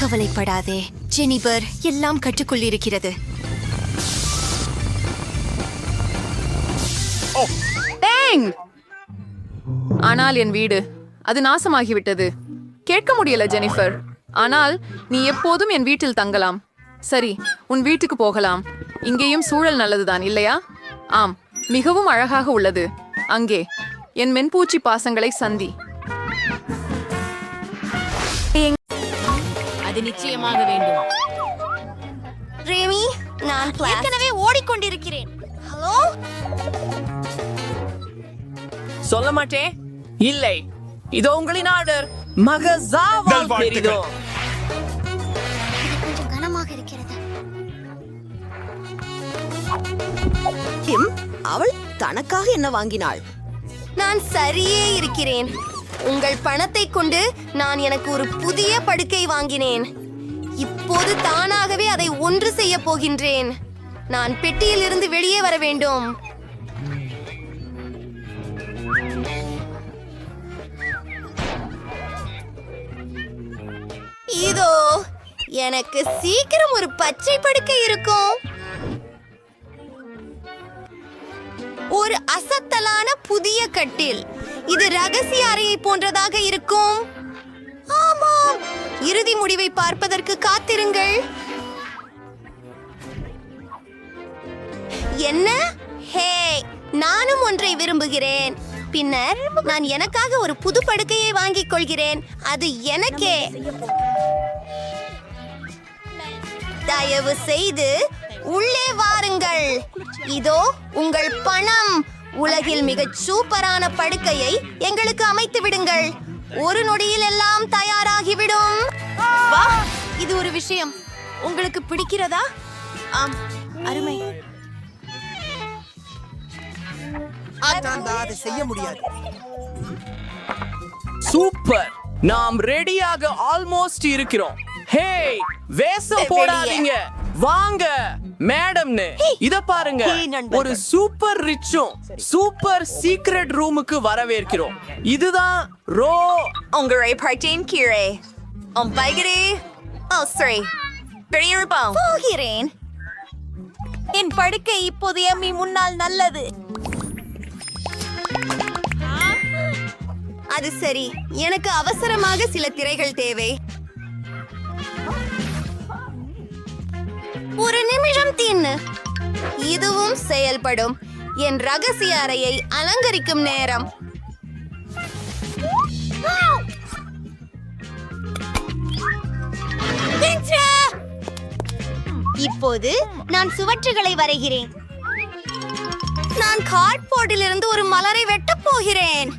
[SPEAKER 6] கவலைப்படாதே ஜெனிபர், எல்லாம் கட்டுக்குள் இருக்கிறது.
[SPEAKER 1] ஆனால் என் வீடு அது நாசமாகிவிட்டது. கேட்க முடியல ஜெனிஃபர். ஆனால் நீ எப்போதும் என் வீட்டில் தங்கலாம். சரி, உன் வீட்டுக்கு போகலாம். இங்கேயும் சூழல் நல்லதுதான் இல்லையா? ஆம், மிகவும் அழகாக உள்ளது. அங்கே என் மென்பூச்சி பாசங்களை சந்தி.
[SPEAKER 11] அது நிச்சயமாக வேண்டும்.
[SPEAKER 3] ரேமி, நான் ஏற்கனவே ஓடிக்கொண்டிருக்கிறேன். ஹலோ,
[SPEAKER 12] சொல்ல மாட்டேன். இல்லை, இதோ உங்களின் ஆர்டர். மகசாவால் பெரிதோ.
[SPEAKER 3] கொஞ்சம் கனமாக இருக்கிறது.
[SPEAKER 6] அவள் தனக்காக என்ன வாங்கினாள்?
[SPEAKER 3] நான் சரியே இருக்கிறேன். உங்கள் பணத்தை கொண்டு நான் எனக்கு ஒரு புதிய படுக்கை வாங்கினேன். இப்போது தானாகவே அதை ஒன்று செய்ய போகின்றேன். நான் பெட்டியில் இருந்து வெளியே வர வேண்டும். இதோ எனக்கு சீக்கிரம் ஒரு பச்சை படுக்கை இருக்கும். ஒரு அசத்தலான புதிய கட்டில். இது ரகசிய அறையை போன்றதாக இருக்கும். ஆமாம், இறுதி முடிவை பார்ப்பதற்கு காத்திருங்கள். என்ன? ஹே, நானும் ஒன்றை விரும்புகிறேன். பின்னர் நான் எனக்காக ஒரு புது படுக்கையை வாங்கிக் கொள்கிறேன். அது எனக்கே. தயவு செய்து உள்ளே வாருங்கள். இதோ உங்கள் பணம். உலகில் மிகச் சூப்பரான படுக்கையை எங்களுக்கு அமைத்து விடுங்கள். ஒரு நொடியில் எல்லாம் தயாராகிவிடும். வா, இது ஒரு விஷயம். உங்களுக்கு பிடிக்கிறதா? ஆம், அருமை.
[SPEAKER 6] அதை செய்ய முடியாது.
[SPEAKER 12] சூப்பர், நாம் ரெடியாக ஆல்மோஸ்ட் இருக்கிறோம். ஹே, வேஷம் போடாதீங்க. வாங்க மேடம்னு. இத பாருங்க, ஒரு சூப்பர் ரிச்சும் சூப்பர் சீக்ரெட் ரூமுக்கு வரவேற்கிறோம். இதுதான் ரோ.
[SPEAKER 1] உங்களை பார்த்தேன் கீழே. பைகரே. சரி, பெரியப்பா.
[SPEAKER 3] போகிறேன். என் படுக்கை இப்போது எம்மி முன்னால் நல்லது. அது சரி, எனக்கு அவசரமாக சில திரைகள் தேவை. ஒரு நிமிஷம் தின்னு. இதுவும் செயல்படும். என் ரகசிய அறையை அலங்கரிக்கும் நேரம். இப்போது நான் சுவற்றுகளை வரைகிறேன். நான் கார்ட்போர்டில் இருந்து ஒரு மலரை வெட்டப் போகிறேன்.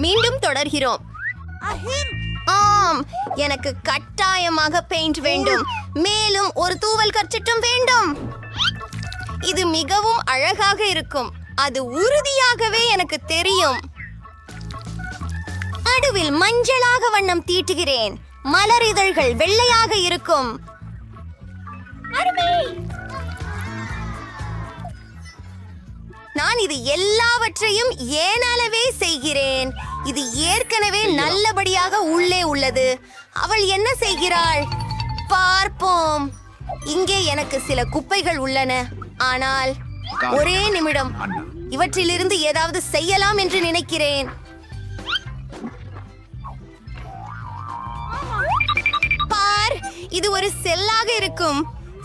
[SPEAKER 3] மீண்டும் தொடர்கிறோம். ஆம், எனக்கு கட்டாயமாக பெயிண்ட் வேண்டும். மேலும் ஒரு தூவல் கர்ச்சிட்டும் வேண்டும். இது மிகவும் அழகாக இருக்கும். அது உறுதியாகவே எனக்கு தெரியும். நடுவில் மஞ்சளாக வண்ணம் தீட்டுகிறேன். மலர் இதழ்கள் வெள்ளையாக இருக்கும். நான் இது எல்லாவற்றையும் ஏனாலவே செய்கிறேன். இது ஏற்கனவே நல்லபடியாக உள்ளே உள்ளது. அவள் என்ன செய்கிறாள் பார்ப்போம். இங்கே எனக்கு சில குப்பைகள் உள்ளன. ஆனால் ஒரே நிமிடம், இவற்றிலிருந்து ஏதாவது செய்யலாம் என்று நினைக்கிறேன். பார், இது ஒரு செல்லாக இருக்கும்.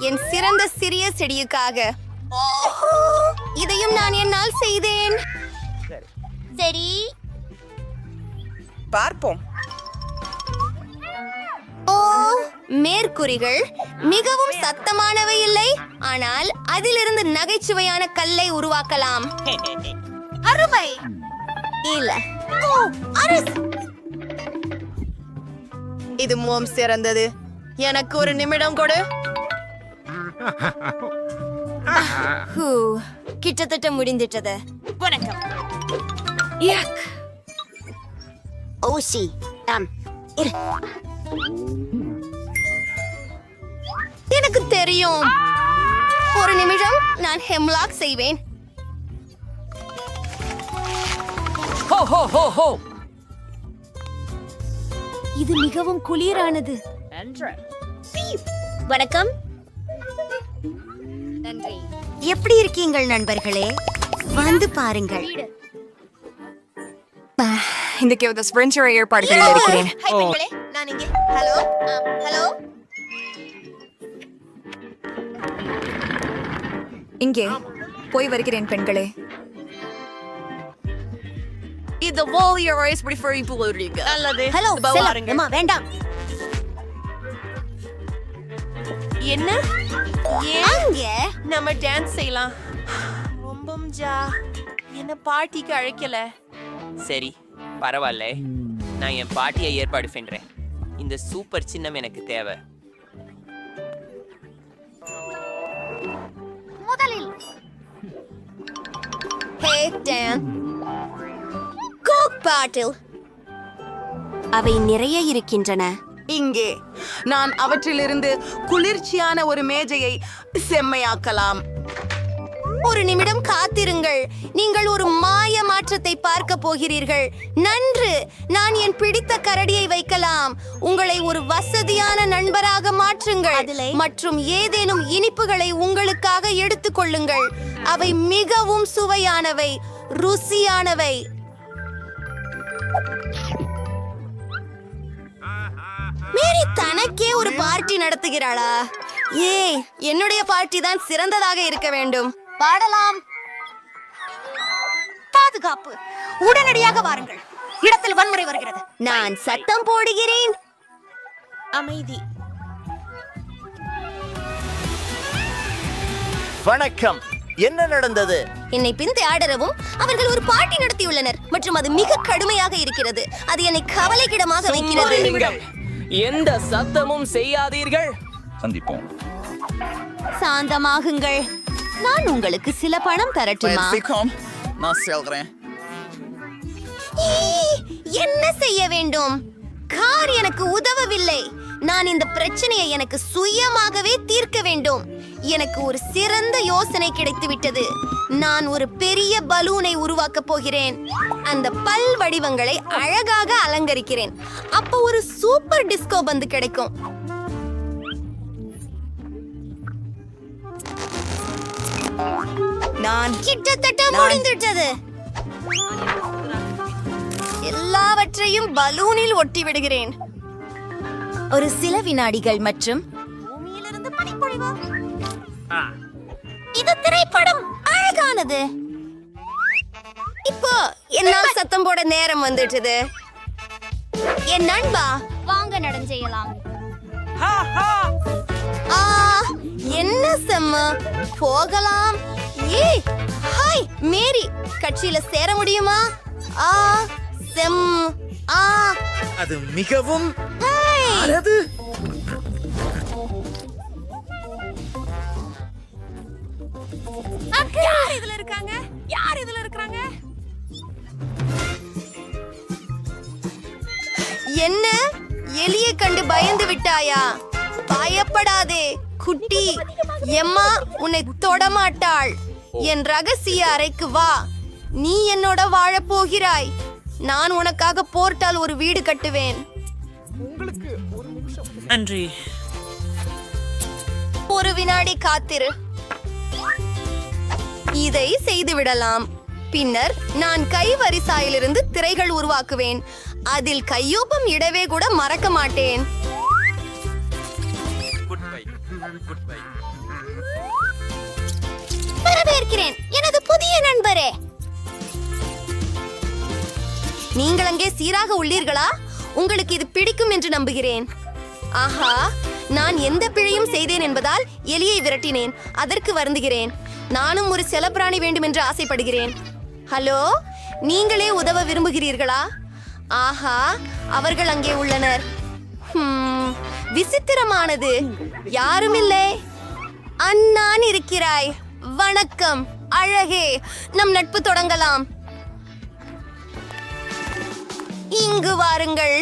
[SPEAKER 3] என் சிறந்த சிறிய செடியுக்காக. இதையும் நான் என்னால் செய்தேன்.
[SPEAKER 4] சரி,
[SPEAKER 1] பார்ப்போம்.
[SPEAKER 3] ஓ, மேற்கூறிகள் மிகவும் சத்தமானவை இல்லை, ஆனால் அதிலிருந்து நகைச்சுவையான கல்லை உருவாக்கலாம். அருமை இல்ல. ஓ, அரசு.
[SPEAKER 1] இது மிகவும் சிறந்தது. எனக்கு ஒரு நிமிடம் கொடு.
[SPEAKER 3] ஹூ, கிட்டத்தட்ட முடிந்துட்டது.
[SPEAKER 4] வணக்கம்.
[SPEAKER 3] ஓசி இரு. எனக்கு தெரியும். ஒரு நிமிடம், நான் ஹெம்லாக் செய்வேன்.
[SPEAKER 12] ஹோ ஹோ ஹோ ஹோ.
[SPEAKER 3] இது மிகவும் குளிரானது.
[SPEAKER 4] வணக்கம்.
[SPEAKER 3] எப்படி இருக்கீங்கள் நண்பர்களே? வந்து பாருங்கள்.
[SPEAKER 1] இந்த ஸ்பிரின்சர் ஏற்பாடுகளில் இருக்கிறேன்.
[SPEAKER 3] ஹாய் பெண்களே, நான் இங்கே. Hello hello.
[SPEAKER 1] இங்கே போய் வருகிறேன் பெண்களே.
[SPEAKER 5] இந்த வாலியர் ரைஸ் ப்ரிஃபரிங் புலரிங்க.
[SPEAKER 1] நல்லது.
[SPEAKER 3] ஹலோ அம்மா, வேண்டாம்.
[SPEAKER 1] என்ன?
[SPEAKER 3] அங்க
[SPEAKER 1] நம்ம டான்ஸ் செய்யலாம். ரொம்பம் ஜா என்ன பார்ட்டிக்கு அழைக்கல.
[SPEAKER 13] சரி, பரவாயில்ல. நான் என் பாட்டியை ஏற்பாடு பண்றேன். இந்த சூப்பர் சின்னம் எனக்கு தேவை.
[SPEAKER 3] முதலில் ஹே டான் கோக் பாட்டில். அவை நிறைய இருக்கின்றன.
[SPEAKER 1] இங்கே நான் அவற்றிலிருந்து குளிர்ச்சியான ஒரு மேஜையை செம்மையாக்கலாம்.
[SPEAKER 3] ஒரு நிமிடம் காத்திருங்கள். நீங்கள் ஒரு மாய மாற்றத்தை பார்க்க போகிறீர்கள். நன்று, நான் என் பிடித்த கரடியை வைக்கலாம். உங்களை ஒரு வசதியான நண்பராக மாற்றுங்கள் மற்றும் ஏதேனும் இனிப்புகளை உங்களுக்காக எடுத்துக்கொள்ளுங்கள். அவை மிகவும் சுவையானவை, ருசியானவை. மேரி தனக்கே ஒரு பார்ட்டி நடத்துகிறாளா? என்னுடைய பார்ட்டி தான் சிறந்ததாக இருக்க வேண்டும். பாடலாம். பாதுகாப்பு. உடனடியாக வாருங்கள். இடத்தில் வன்முறை வருகிறது. நான் சத்தம் போடுகிறேன்.
[SPEAKER 11] அமைதி.
[SPEAKER 12] வணக்கம். என்ன நடந்தது?
[SPEAKER 3] என்னை பின்தொடரவும் அவர்கள் ஒரு பார்ட்டி நடத்தியுள்ளனர் மற்றும் அது மிக கடுமையாக இருக்கிறது. அது என்னை கவலைக்கிடமாக வைக்கிறது.
[SPEAKER 12] எந்த சத்தமும் செய்யாதீர்கள்.
[SPEAKER 10] சந்திப்போம்.
[SPEAKER 3] சாந்தமாகுங்கள். நான் உங்களுக்கு சில பணம் தரட்டுமா?
[SPEAKER 10] நான் செல்கிறேன்.
[SPEAKER 3] என்ன செய்ய வேண்டும்? கார் எனக்கு உதவவில்லை. நான் இந்த பிரச்சனையை எனக்கு சுயமாகவே தீர்க்க வேண்டும். எனக்கு ஒரு சிறந்த யோசனை கிடைத்துவிட்டது. நான் ஒரு பெரிய பலூனை உருவாக்கப் போகிறேன். அந்த பல் வடிவங்களை அழகாக அலங்கரிக்கிறேன். அப்போ ஒரு சூப்பர் டிஸ்கோ பந்து கிடைக்கும். நான் கிட்டத்தட்ட முடிந்துவிட்டது. எல்லாவற்றையும் பலூனில் ஒட்டி விடுகிறேன். ஒரு சில வினாடிகள் மற்றும் பூமியிலிருந்து பனிப்பொழிவு. இது திரைப்படம் அழகானது. இப்போ என்னால் சத்தம் போட நேரம் வந்துட்டது. என் நண்பா, வாங்க நடஞ்செய்யலாம். என்ன செம்ம போகலாம். ஹாய் மேரி, கட்சியில சேர முடியுமா? செம்
[SPEAKER 12] அது மிகவும்
[SPEAKER 1] யார் இதுல இருக்காங்க? யார் இதுல இருக்காங்க?
[SPEAKER 3] என்ன, எலியை கண்டு பயந்து விட்டாயா? பயப்படாதே குட்டி. எம்மா உன்னை தொடமாட்டாள். என் ரகசிய அறைக்கு வா. நீ என்னோட வாழப் போகிறாய். நான் உனக்காக போர்ட்டால் ஒரு வீடு கட்டுவேன்.
[SPEAKER 13] நன்றி.
[SPEAKER 3] ஒரு வினாடி காத்திரு. இதை செய்து விடலாம். பின்னர் நான் கை வரிசாயிலிருந்து திரைகள் உருவாக்குவேன். அதில் கையொப்பம் இடவே கூட மறக்க மாட்டேன்.
[SPEAKER 13] Good bye.
[SPEAKER 3] வரவேற்கிறேன் எனது புதிய நண்பரே. நீங்கள் அங்கே சீராக உள்ளீர்களா? உங்களுக்கு இது பிடிக்கும் என்று நம்புகிறேன். ஆஹா, நான் எந்த பிழையும் செய்தேன் என்பதால் எலியை விரட்டினேன். அதற்கு வருந்துகிறேன். நானும் ஒரு செல்லப்பிராணி வேண்டும் என்று ஆசைப்படுகிறேன். ஹலோ, நீங்களே உதவ விரும்புகிறீர்களா? ஆஹா, அவர்கள் அங்கே உள்ளனர். விசித்திரமானது. யாரும் இல்லை. அண்ணான் இருக்கிறாய். வணக்கம் அழகே, நம் நட்பு தொடங்கலாம். இங்கு வாருங்கள்.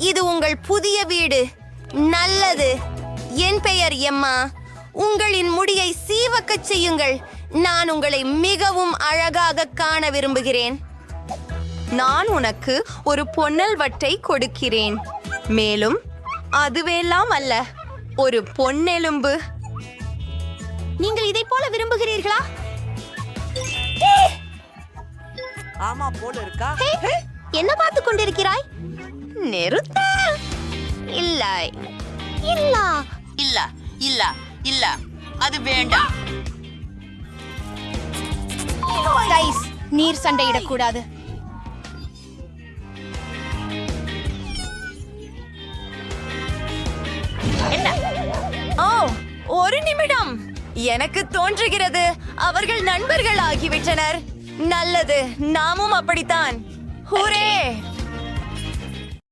[SPEAKER 3] இது உங்கள் புதிய வீடு. நல்லது. என் பெயர் எம்மா. உங்களின் முடியை சீவக்கச் செய்யுங்கள். நான் உங்களை மிகவும் அழகாக காண விரும்புகிறேன்.
[SPEAKER 1] நான் உனக்கு ஒரு பொன்னல் வட்டை கொடுக்கிறேன். மேலும் அதுவெல்லாம் அல்ல, ஒரு பொன்னெலும்பு.
[SPEAKER 3] நீங்கள் இதை போல விரும்புகிறீர்களா?
[SPEAKER 1] ஆமா போல இருக்கா?
[SPEAKER 3] என்ன பார்த்து கொண்டிருக்கிறாய்?
[SPEAKER 1] நிறுத்த.
[SPEAKER 3] இல்லை இல்ல
[SPEAKER 11] இல்ல இல்ல இல்ல, அது வேண்டாம்.
[SPEAKER 3] கைஸ், நீர் சண்டையிடக்கூடாது.
[SPEAKER 1] ஓ, ஒரு நிமிடம். எனக்கு தோன்றுகிறது அவர்கள் நண்பர்கள் ஆகிவிட்டனர். நல்லது, நாமும் அப்படித்தான். ஹூரே!